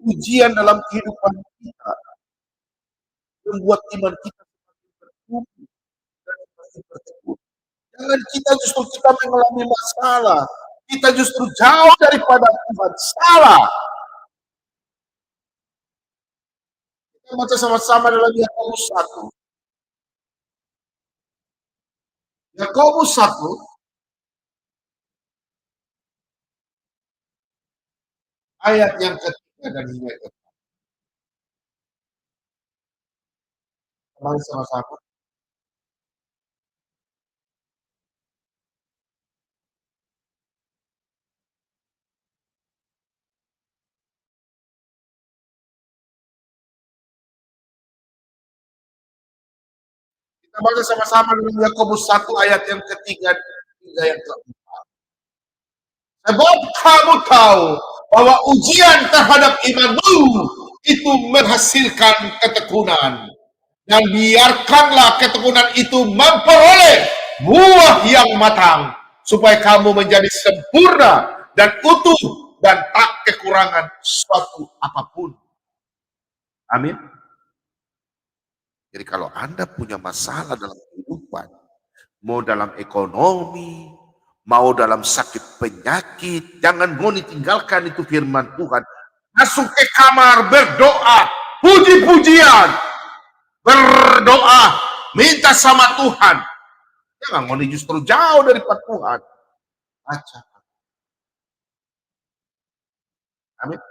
Ujian dalam kehidupan kita membuat iman kita semakin bertumbuh dan semakin bertekun. Jangan kita justru kita mengalami masalah, kita justru jauh daripada Tuhan. Salah. Kita baca sama-sama dalam Yakobus 1. Yakobus 1 ayat yang ketiga dan hingga ke-6. Mari sama-sama. Kita baca sama-sama dalam Yakobus 1 ayat yang ketiga hingga yang keempat. Sebab kamu tahu bahwa ujian terhadap imanmu itu menghasilkan ketekunan. Dan biarkanlah ketekunan itu memperoleh buah yang matang, supaya kamu menjadi sempurna dan utuh dan tak kekurangan suatu apapun. Amin. Jadi kalau Anda punya masalah dalam kehidupan, mau dalam ekonomi, mau dalam sakit penyakit, jangan mau ditinggalkan itu firman Tuhan. Masuk ke kamar berdoa, puji-pujian, berdoa, minta sama Tuhan. Jangan mau justru jauh dari Tuhan. Baca. Amin.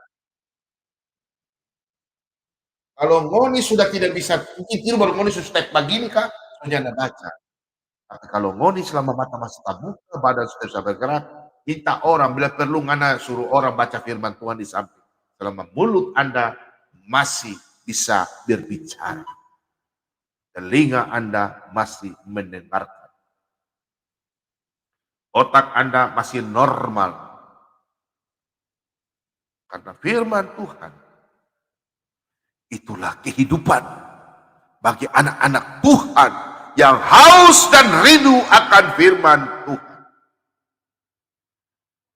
Kalau ngoni sudah tidak bisa tidur, baru ngoni sudah step begini kak, jangan baca. Tapi kalau ngoni selama mata masih terbuka, badan sudah bisa bergerak, minta orang, bila perlu ngana suruh orang baca firman Tuhan di samping. Selama mulut Anda masih bisa berbicara, telinga Anda masih mendengarkan, otak Anda masih normal. Karena firman Tuhan itulah kehidupan bagi anak-anak Tuhan yang haus dan rindu akan firman Tuhan.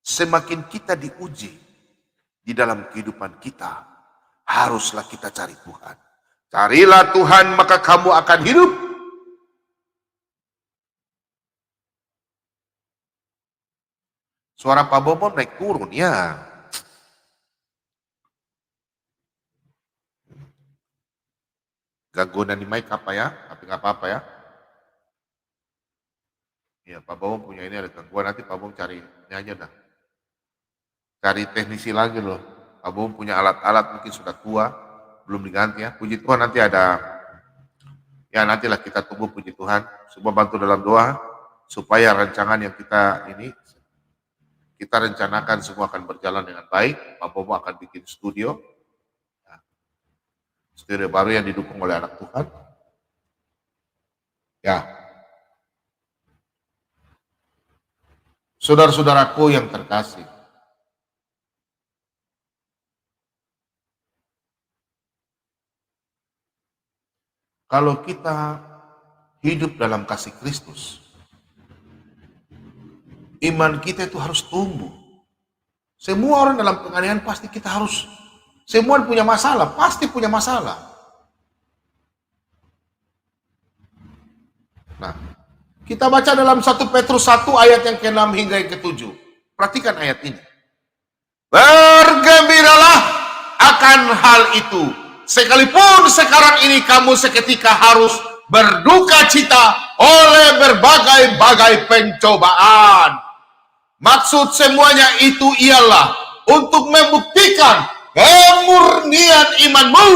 Semakin kita diuji di dalam kehidupan kita, haruslah kita cari Tuhan. Carilah Tuhan, maka kamu akan hidup. Suara Pak Bobo naik turun ya. Gangguan di mic apa ya? Tapi nggak apa-apa ya. Ya, Pak Bobo punya ini ada gangguan, nanti Pak Bobo cari ini aja dah. Cari teknisi lagi loh. Pak Bobo punya alat-alat mungkin sudah tua, belum diganti ya. Puji Tuhan nanti ada, ya nantilah kita tunggu puji Tuhan. Semua bantu dalam doa, supaya rancangan yang kita ini, kita rencanakan semua akan berjalan dengan baik. Pak Bobo akan bikin studio. Studio baru yang didukung oleh anak Tuhan. Ya. Saudara-saudaraku yang terkasih, kalau kita hidup dalam kasih Kristus, iman kita itu harus tumbuh. Semua orang dalam penganiayaan pasti kita harus, semua punya masalah, pasti punya masalah. Nah, kita baca dalam 1 Petrus 1 ayat yang ke-6 hingga yang ke-7. Perhatikan ayat ini. Bergembiralah akan hal itu, sekalipun sekarang ini kamu seketika harus berduka cita oleh berbagai-bagai pencobaan. Maksud semuanya itu ialah untuk membuktikan kemurnian imanmu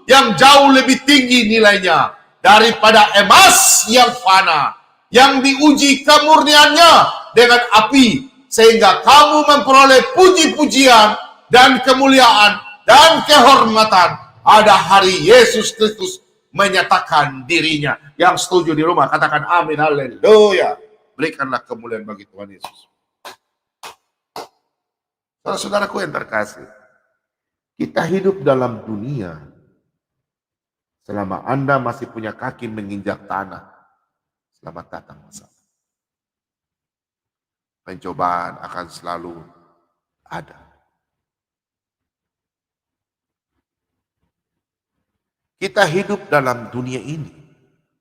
yang jauh lebih tinggi nilainya daripada emas yang fana, yang diuji kemurniannya dengan api, sehingga kamu memperoleh puji-pujian dan kemuliaan dan kehormatan pada hari Yesus Kristus menyatakan dirinya. Yang setuju di rumah katakan amin, haleluya. Berikanlah kemuliaan bagi Tuhan Yesus. Saudara-saudaraku yang terkasih, kita hidup dalam dunia selama Anda masih punya kaki menginjak tanah. Selamat datang masalah. Pencobaan akan selalu ada. Kita hidup dalam dunia ini.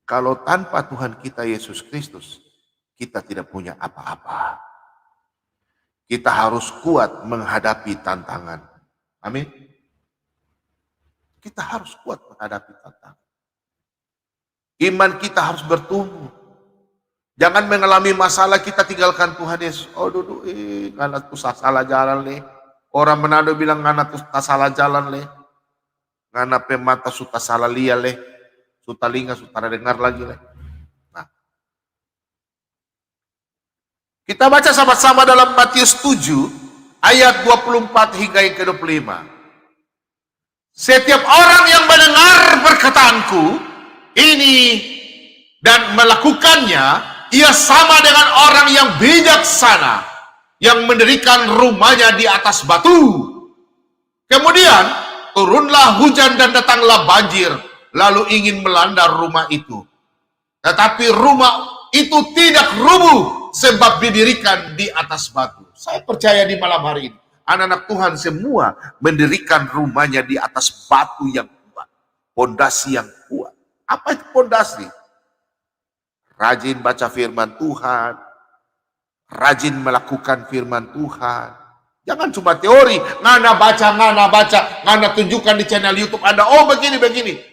Kalau tanpa Tuhan kita Yesus Kristus, kita tidak punya apa-apa. Kita harus kuat menghadapi tantangan. Amin. Kita harus kuat menghadapi tantangan. Iman kita harus bertumbuh. Jangan mengalami masalah kita tinggalkan Tuhan Yesus. Oh duduk, karena tuh salah jalan le. Orang Manado bilang karena tuh salah jalan le. Karena pemata suta salah lia le. Suta linga suta dengar lagi le. Nah, kita baca sama-sama dalam Matius 7 ayat 24 hingga yang ke-25. Setiap orang yang mendengar perkataanku ini dan melakukannya, ia sama dengan orang yang bijaksana yang mendirikan rumahnya di atas batu. Kemudian turunlah hujan dan datanglah banjir, lalu ingin melanda rumah itu. Tetapi rumah itu tidak rubuh sebab didirikan di atas batu. Saya percaya di malam hari ini, anak-anak Tuhan semua mendirikan rumahnya di atas batu yang kuat, pondasi yang kuat. Apa itu pondasi? Rajin baca firman Tuhan, rajin melakukan firman Tuhan. Jangan cuma teori, ngana baca, ngana tunjukkan di channel YouTube Anda, oh begini.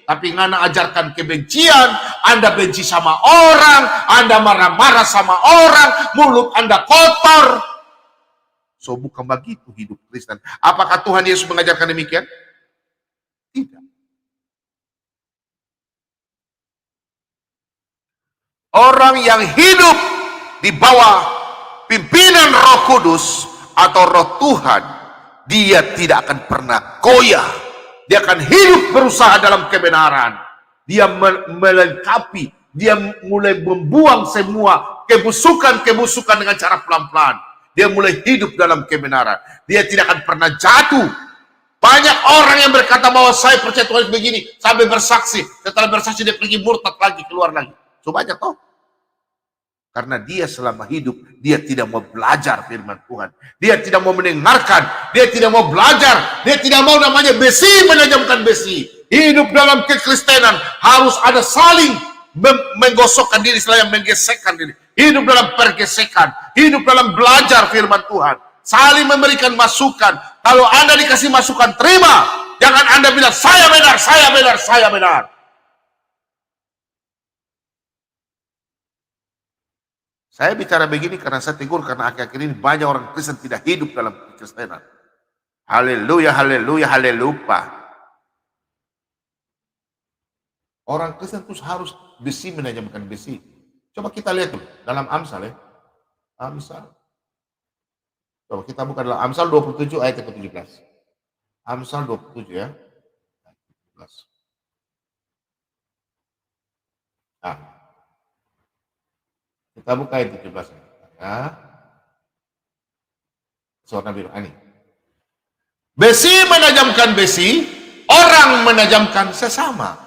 Tapi ngana ajarkan kebencian, Anda benci sama orang, Anda marah-marah sama orang, mulut Anda kotor. So bukan begitu hidup Kristen. Apakah Tuhan Yesus mengajarkan demikian? Tidak. Orang yang hidup di bawah pimpinan Roh Kudus atau Roh Tuhan, dia tidak akan pernah goyah. Dia akan hidup berusaha dalam kebenaran. Dia melengkapi, dia mulai membuang semua kebusukan dengan cara pelan-pelan. Dia mulai hidup dalam kebenaran. Dia tidak akan pernah jatuh. Banyak orang yang berkata bahwa saya percaya Tuhan begini, sampai bersaksi. Setelah bersaksi dia pergi murtad lagi, keluar lagi. So banyak toh. Karena dia selama hidup, dia tidak mau belajar firman Tuhan. Dia tidak mau mendengarkan, dia tidak mau belajar, dia tidak mau namanya besi menajamkan besi. Hidup dalam kekristenan harus ada saling menggosokkan diri selain menggesekkan diri. Hidup dalam pergesekan, hidup dalam belajar firman Tuhan. Saling memberikan masukan. Kalau Anda dikasih masukan, terima. Jangan Anda bilang, saya benar, saya benar, saya benar. Saya bicara begini karena saya tegur, karena akhir-akhir ini banyak orang Kristen tidak hidup dalam kekristenan. Haleluya, haleluya, haleluya. Orang Kristen itu harus besi menajamkan besi. Coba kita lihat tuh dalam Amsal ya. Amsal. Coba kita buka dalam Amsal 27 ayat ke-17. Amsal 27 ya. 17. Nah. Kita buka ayat 17. Ya. Suara biru ini. Besi menajamkan besi, orang menajamkan sesama.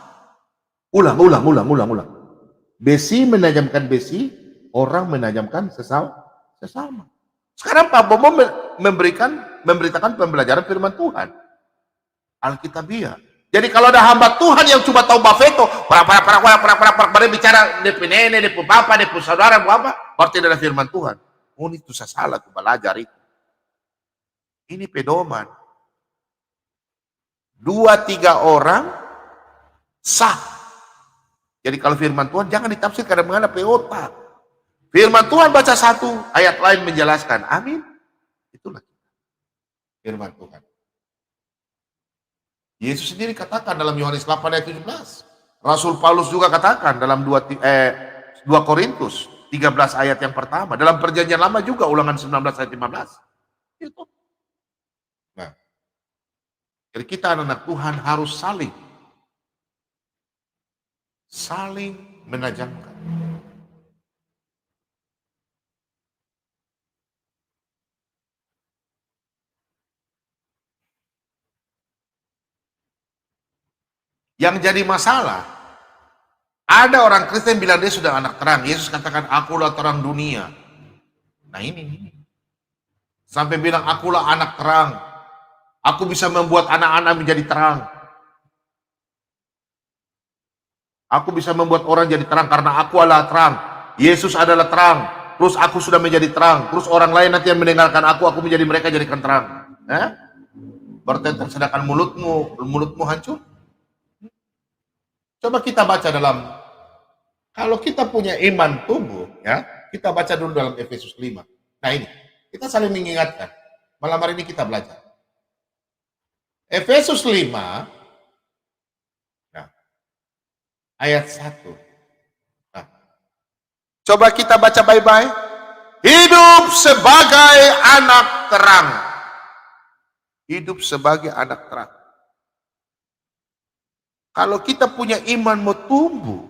Ulang. Besi menajamkan besi, orang menajamkan sesama. Sekarang Pak Bomo memberitakan pembelajaran firman Tuhan. Alkitabiah. Jadi kalau ada hamba Tuhan yang cuma tahu bafeto, para bicara depu nenek, depu papa, depu saudara, apa? Berarti adalah firman Tuhan. Oh, itu salah tuh belajar itu. Ini pedoman. 2-3 orang sah. Jadi kalau firman Tuhan jangan ditafsirkan dengan menghadapi otak. Firman Tuhan baca satu, ayat lain menjelaskan. Amin. Itulah firman Tuhan. Yesus sendiri katakan dalam Yohanes 8 ayat 17. Rasul Paulus juga katakan dalam 2 Korintus 13 ayat yang pertama. Dalam perjanjian lama juga ulangan 19 ayat 15. Itu. Nah, jadi kita anak-anak Tuhan harus saling menajamkan. Yang jadi masalah, ada orang Kristen bilang dia sudah anak terang. Yesus katakan, akulah terang dunia. Nah ini. Sampai bilang, akulah anak terang. Aku bisa membuat anak-anak menjadi terang. Aku bisa membuat orang jadi terang karena aku adalah terang. Yesus adalah terang. Terus aku sudah menjadi terang. Terus orang lain nanti yang mendengarkan aku menjadi mereka jadikan terang. Bertentangan, sedangkan mulutmu hancur. Coba kita baca dalam, kalau kita punya iman tumbuh, ya, kita baca dulu dalam Efesus 5. Nah ini, kita saling mengingatkan. Malam hari ini kita belajar. Efesus 5, nah, ayat 1. Nah, coba kita baca baik-baik. Hidup sebagai anak terang. Hidup sebagai anak terang. Kalau kita punya iman mau tumbuh,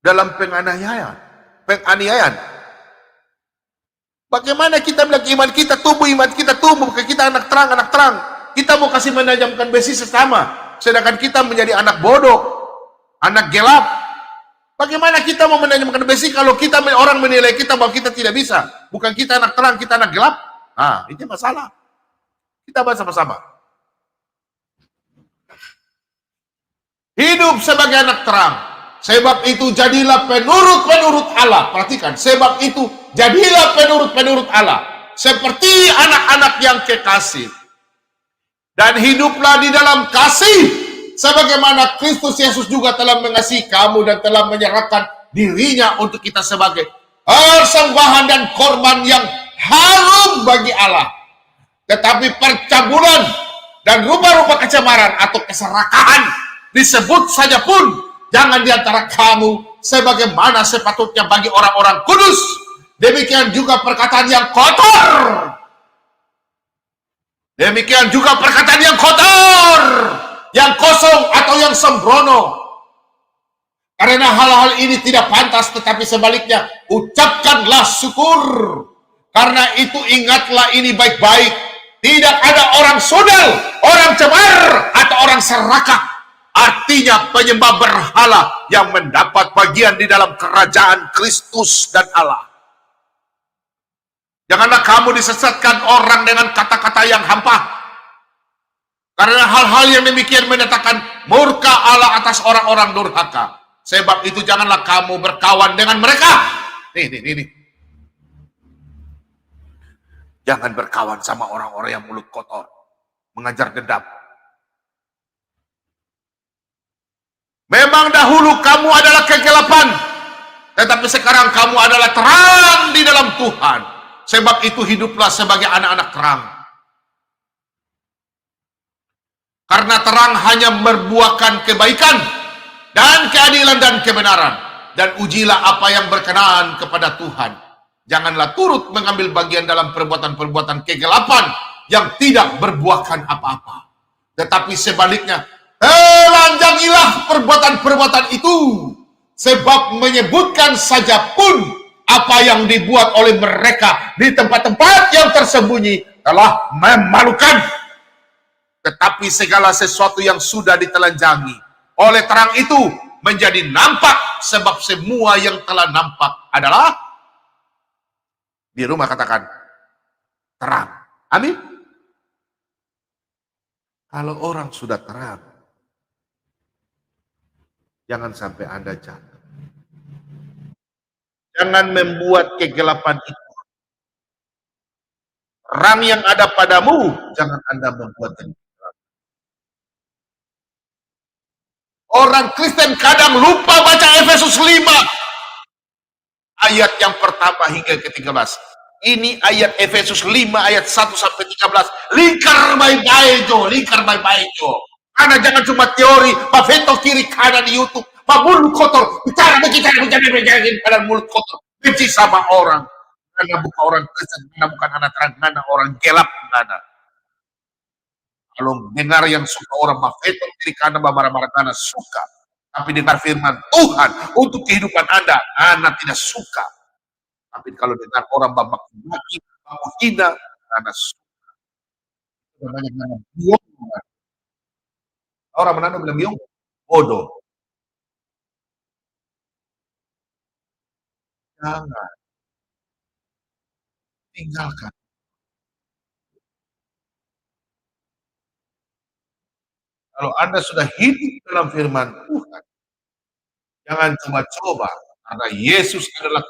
dalam penganiayaan. Penganiayaan. Bagaimana kita bilang iman kita tumbuh, kita anak terang, anak terang. Kita mau kasih menajamkan besi sesama, sedangkan kita menjadi anak bodoh, anak gelap. Bagaimana kita mau menajamkan besi kalau kita orang menilai kita bahwa kita tidak bisa? Bukan kita anak terang, kita anak gelap. Nah, itu masalah. Kita bahas sama-sama. Hidup sebagai anak terang. Sebab itu jadilah penurut-penurut Allah. Perhatikan, sebab itu jadilah penurut-penurut Allah. Seperti anak-anak yang kekasih. Dan hiduplah di dalam kasih. Sebagaimana Kristus Yesus juga telah mengasihi kamu dan telah menyerahkan dirinya untuk kita sebagai persembahan dan korban yang harum bagi Allah. Tetapi percabulan dan rupa-rupa kecemaran atau keserakahan disebut saja pun jangan diantara kamu sebagaimana sepatutnya bagi orang-orang kudus. Demikian juga perkataan yang kotor. Demikian juga perkataan yang kotor, yang kosong atau yang sembrono. Karena hal-hal ini tidak pantas, tetapi sebaliknya ucapkanlah syukur. Karena itu ingatlah ini baik-baik. Tidak ada orang sundal, orang cemar, atau orang serakah. Artinya penyembah berhala yang mendapat bagian di dalam kerajaan Kristus dan Allah. Janganlah kamu disesatkan orang dengan kata-kata yang hampa. Karena hal-hal yang demikian mendatangkan murka Allah atas orang-orang durhaka. Sebab itu janganlah kamu berkawan dengan mereka. Nih. Jangan berkawan sama orang-orang yang mulut kotor, mengajar dendam. Memang dahulu kamu adalah kegelapan, tetapi sekarang kamu adalah terang di dalam Tuhan. Sebab itu hiduplah sebagai anak-anak terang. Karena terang hanya berbuahkan kebaikan dan keadilan dan kebenaran. Dan ujilah apa yang berkenaan kepada Tuhan. Janganlah turut mengambil bagian dalam perbuatan-perbuatan kegelapan yang tidak berbuahkan apa-apa. Tetapi sebaliknya, telanjangilah perbuatan-perbuatan itu. Sebab menyebutkan saja pun apa yang dibuat oleh mereka di tempat-tempat yang tersembunyi telah memalukan. Tetapi segala sesuatu yang sudah ditelanjangi oleh terang itu menjadi nampak, sebab semua yang telah nampak adalah, di rumah katakan, terang. Amin. Kalau orang sudah terang, jangan sampai Anda jatuh. Jangan membuat kegelapan itu. Terang yang ada padamu, jangan Anda membuat kegelapan. Orang Kristen kadang lupa baca Efesus 5 ayat yang pertama hingga ke-13. Ini ayat Efesus 5 ayat 1 sampai 13. Lingkar baik-baik jo. Karena jangan cuma teori, Pak Veto kiri kanan di YouTube, Pak mulut kotor, bicara kanan mulut kotor, benci sama orang. Karena bukan orang Kristen, karena bukan anak terang, karena orang gelap, karena kalau dengar yang suka orang Mafeto kiri kanan marah-marah karena suka. Tapi dengar firman Tuhan untuk kehidupan Anda tidak suka. Tapi kalau dengar orang maki-maki, menghina, Anda suka. Banyak nama biong. Orang Manado bilang biong, bodoh. Jangan, tinggalkan. Kalau Anda sudah hidup dalam firman Tuhan, jangan coba-coba, karena Yesus adalah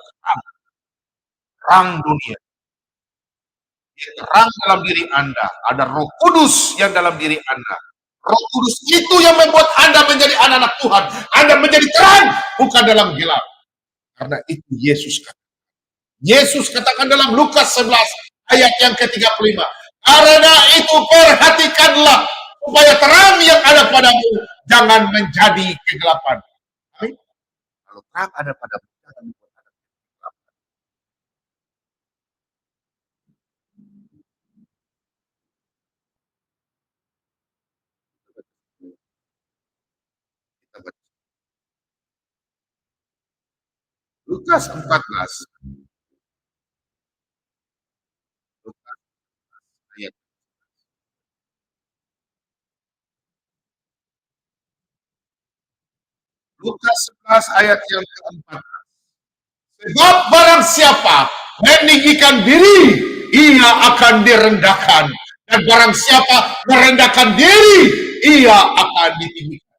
terang dunia. Dia terang dalam diri Anda. Ada Roh Kudus yang dalam diri Anda. Roh Kudus itu yang membuat Anda menjadi anak-anak Tuhan. Anda menjadi terang, bukan dalam gelap. Karena itu Yesus katakan. Yesus katakan dalam Lukas 11 ayat yang ke-35. Karena itu perhatikanlah supaya terang yang ada padamu jangan menjadi kegelapan. Amin. Kalau terang ada padamu, jangan membuat Anda kegelapan. Kita Lukas 14. Lukas ayat Lukas 11 ayat yang keempat. Sebab barang siapa meninggikan diri, ia akan direndahkan. Dan barang siapa merendahkan diri, ia akan ditinggikan.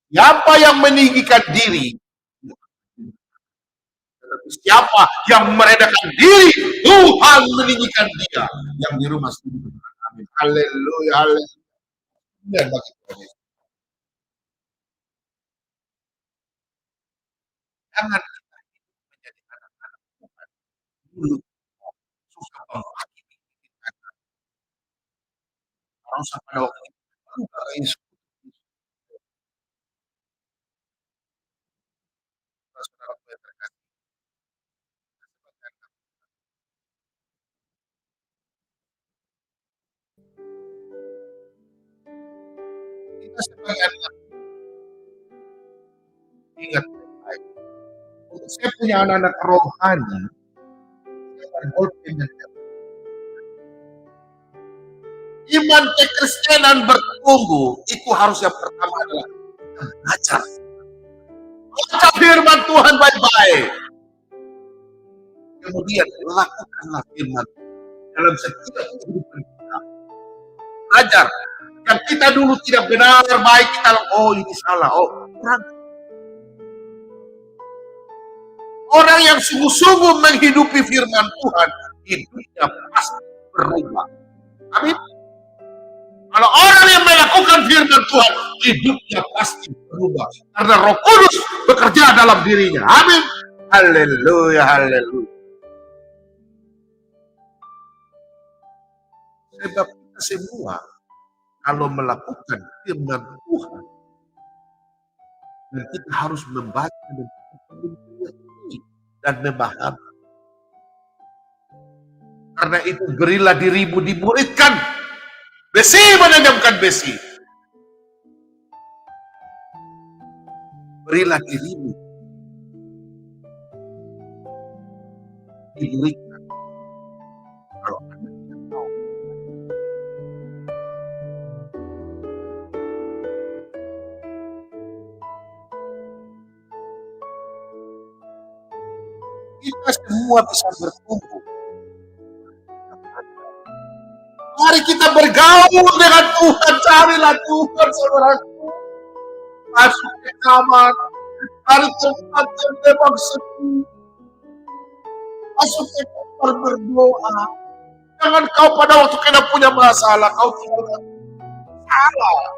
Siapa yang meninggikan diri, tetapi siapa yang merendahkan diri, Tuhan meninggikan dia. Yang di rumah sendiri. Amin. Haleluya, haleluya. Bagi Tuhan. Jangan kita menjadi anak-anak Tuhan dulu susah menghakimi kita. Harus pada waktu itu berubah Yesus. Saudara-saudara yang terkasih, kita sebagai anak ingat baik. Untuk saya punya anak-anak rohani, iman kekristenan bertumbuh, itu harus yang pertama adalah belajar. Baca firman Tuhan baik-baik. Kemudian lakukanlah firman dalam setiap kehidupan kita. Belajar. Yang kita dulu tidak benar, baik kita, oh ini salah, oh kurang. Orang yang sungguh-sungguh menghidupi firman Tuhan, hidupnya pasti berubah. Amin. Kalau orang yang melakukan firman Tuhan, hidupnya pasti berubah. Karena Roh Kudus bekerja dalam dirinya. Amin. Haleluya, haleluya. Sebab kita semua kalau melakukan firman Tuhan, dan kita harus membaca dan mengerti dan memahami. Karena itu berilah dirimu dimuridkan. Besi menajamkan besi. Berilah dirimu dimuridkan. Kalau Anda tidak tahu, kita semua bisa bertumbuh. Mari kita bergaul dengan Tuhan, carilah Tuhan, saudaraku. Masuk ke kamar, cari tempat yang memang sepi. Masuk ke kamar berdoa. Jangan kau pada waktu kena punya masalah, kau tinggalkan salah.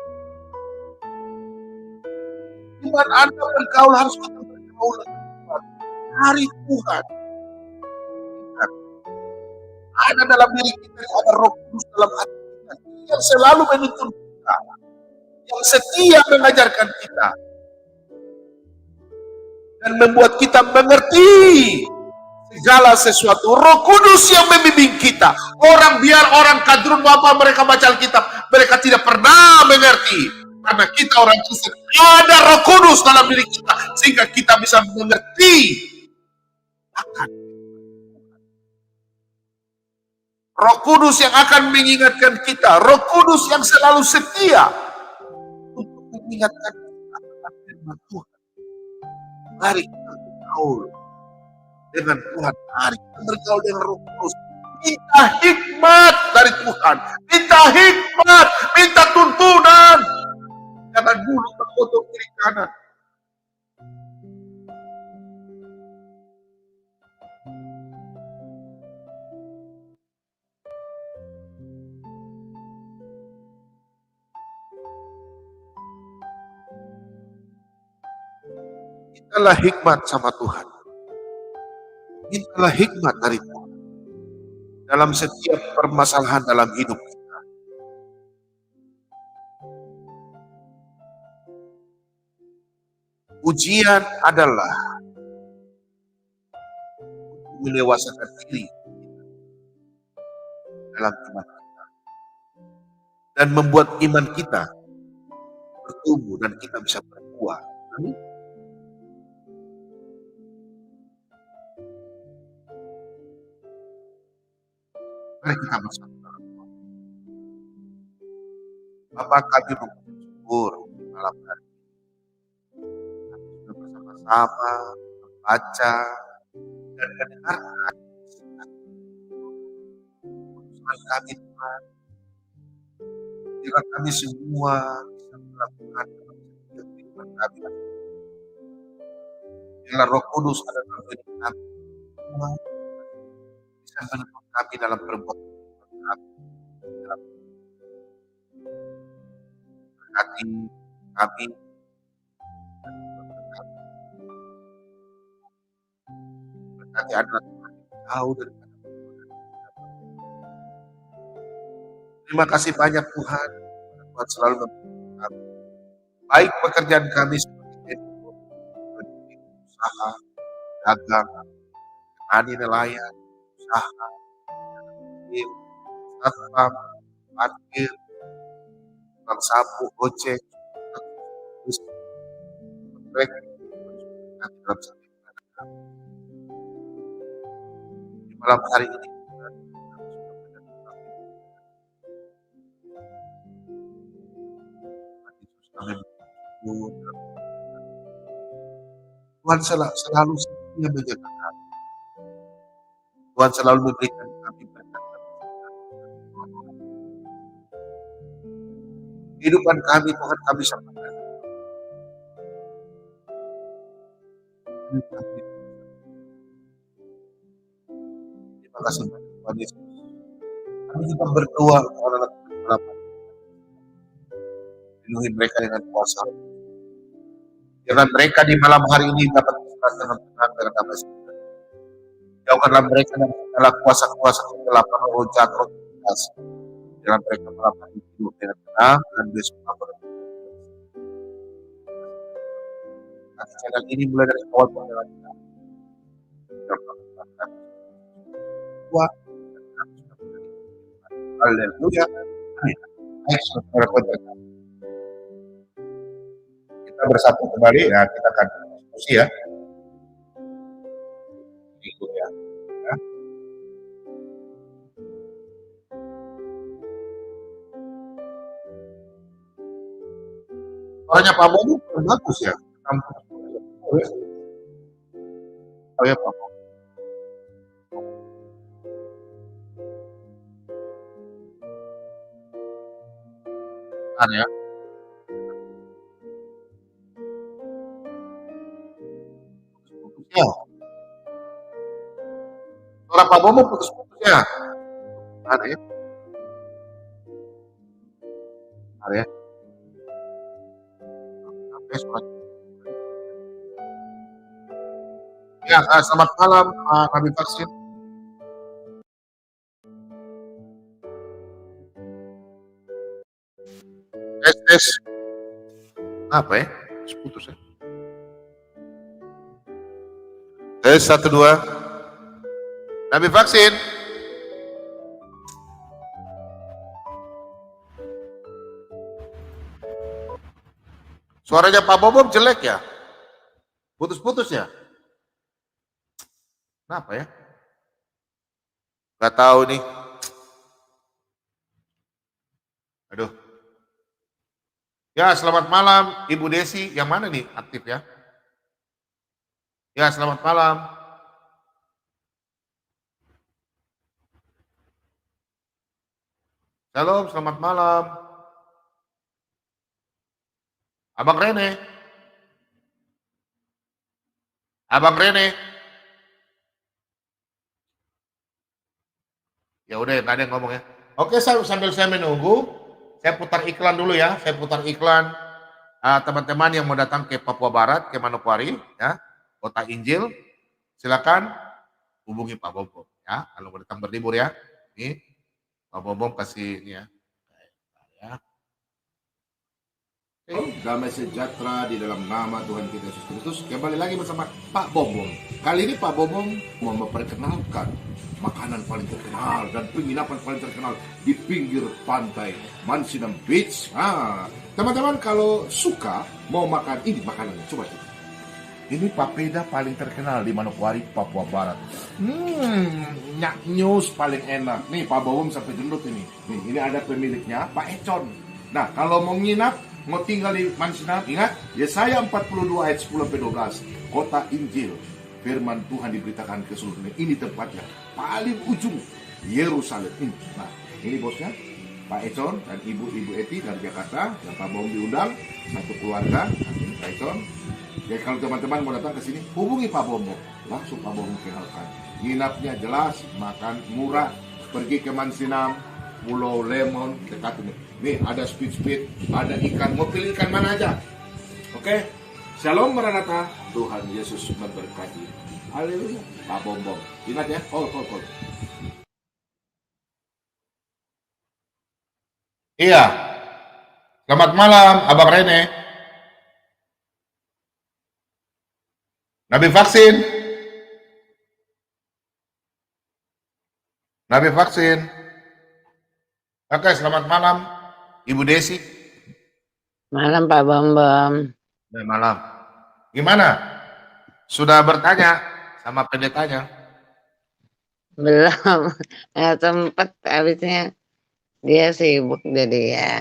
Iman Anda bergaul harus kita bergaul dengan Tuhan. Cari Tuhan. Ada dalam diri kita, ada Roh Kudus dalam hati kita yang selalu menuntun kita, yang setia mengajarkan kita dan membuat kita mengerti segala sesuatu. Roh Kudus yang membimbing kita. Biar orang kadrun apa mereka baca Alkitab, mereka tidak pernah mengerti. Karena kita orang Kristen, ada Roh Kudus dalam diri kita sehingga kita bisa mengerti. Roh Kudus yang akan mengingatkan kita, Roh Kudus yang selalu setia untuk mengingatkan kita tentang firman Tuhan. Mari kita bergaul dengan Tuhan, mari kita bergaul dengan Roh Kudus. Minta hikmat dari Tuhan, minta hikmat, minta tuntunan. Jangan dulu terkotok kiri kanan. Mintalah hikmat sama Tuhan. Mintalah hikmat dari Tuhan dalam setiap permasalahan dalam hidup kita. Ujian adalah mendewasakan diri dalam iman kita dan membuat iman kita bertumbuh dan kita bisa berbuah. Amin. Mari kita bersama. Bapa, kami bersyukur malam hari kami sudah bersama-sama membaca dan mendengarkan putusan kami Tuhan. Biarlah kami semua bisa melakukan dalam setiap kehidupan kami. Biarlah Roh Kudus ada dalam diri kami semua, bisa menuntun kami dalam perbuatan kami, dalam berkati kami, berkati anak Tuhan jauh daripada. Terima kasih banyak Tuhan. Tuhan selalu membantu kami. Baik pekerjaan kami seperti usaha, dagang, petani nelayan, usaha, satpam, parkir, tukang sapu, ojek, mereka dalam setiap keadaan kami. Di malam hari ini Tuhan selalu setia menjaga kami. Tuhan selalu memberikan kami berkat. Kehidupan kami, Tuhan, kami sampaikan. Terima kasih banyak Tuhan Yesus. Kami juga berdoa untuk anak-anak harapan. Lindungi mereka dengan kuasa. Biarlah mereka di malam hari ini dapat berserah dengan tenang dan damai sejahtera. Jauhkanlah mereka dari segala kuasa-kuasa kegelapan, roh jahat, roh jahat. Biarlah mereka melakukan hidup dengan tenang dan besok channel ini mulai dari awal pendengaran kita. Haleluya. Amin. Kita bersatu kembali, ya kita akan diskusi ya. Ikut ya. Suaranya Pak Bobo bagus ya. Oh ya Pak Bobo. Ya. Ya. Suara Pak Bobo putus-putus ya. Ada ya. Ada ya. Ya, selamat malam Nabi Vaksin. Tes. Apa ya? Putus ya. Tes 1 2. Nabi Vaksin. Suaranya Pak Bobo jelek ya? Putus-putus ya? Kenapa ya? Gak tahu nih. Aduh. Ya, selamat malam Ibu Desi. Yang mana nih aktif ya? Ya, selamat malam. Shalom, selamat malam. Abang Rene. Abang Rene. Ya udah, nggak ada yang ngomong ya. Oke, sambil saya menunggu, saya putar iklan dulu ya. Saya putar iklan teman-teman yang mau datang ke Papua Barat, ke Manokwari, ya, Kota Injil. Silakan hubungi Pak Bobo, ya. Kalau mau datang berlibur ya. Ini Pak Bobo kasih ini ya. Damai sejahtera di dalam nama Tuhan kita Yesus Kristus. Kembali lagi bersama Pak Bobong. Kali ini Pak Bobong mau memperkenalkan makanan paling terkenal dan penginapan paling terkenal di pinggir pantai Mansinam Beach. Teman-teman kalau suka mau makan ini makanannya, coba. Ini papeda paling terkenal di Manokwari, Papua Barat. Nyak News paling enak. Nih Pak Bawum sampai gendut ini. Nih, ini ada pemiliknya, Pak Econ. Nah, kalau mau nginap, mau tinggal di Mansinap, ingat, Yesaya 42 ayat 10 sampai 12. Kota Injil. Firman Tuhan diberitakan ke seluruh dunia. Ini tempatnya paling ujung Yerusalem. Nah, ini bosnya, Pak Econ dan Ibu Eti dari Jakarta. Yang Pak Bawum diundang, satu keluarga. Nah, ini Pak Econ. Jadi kalau teman-teman mau datang ke sini, hubungi Pak Bomo. Langsung Pak Bomo kenalkan. Nginapnya jelas, makan murah. Pergi ke Mansinam, Pulau Lemon, dekat ini. Nih ada speed, ada ikan. Mau pilih ikan mana aja? Oke? Shalom Maranatha. Tuhan Yesus memberkati. Haleluya. Pak Bomo. Ingat ya, call. Iya. Selamat malam, Abang Rene. Nabi vaksin. Nabi vaksin. Oke, selamat malam, Ibu Desi. Malam Pak Bambam. Selamat malam. Gimana? Sudah bertanya sama pendetanya? Belum, nggak sempet, habisnya dia sibuk jadi ya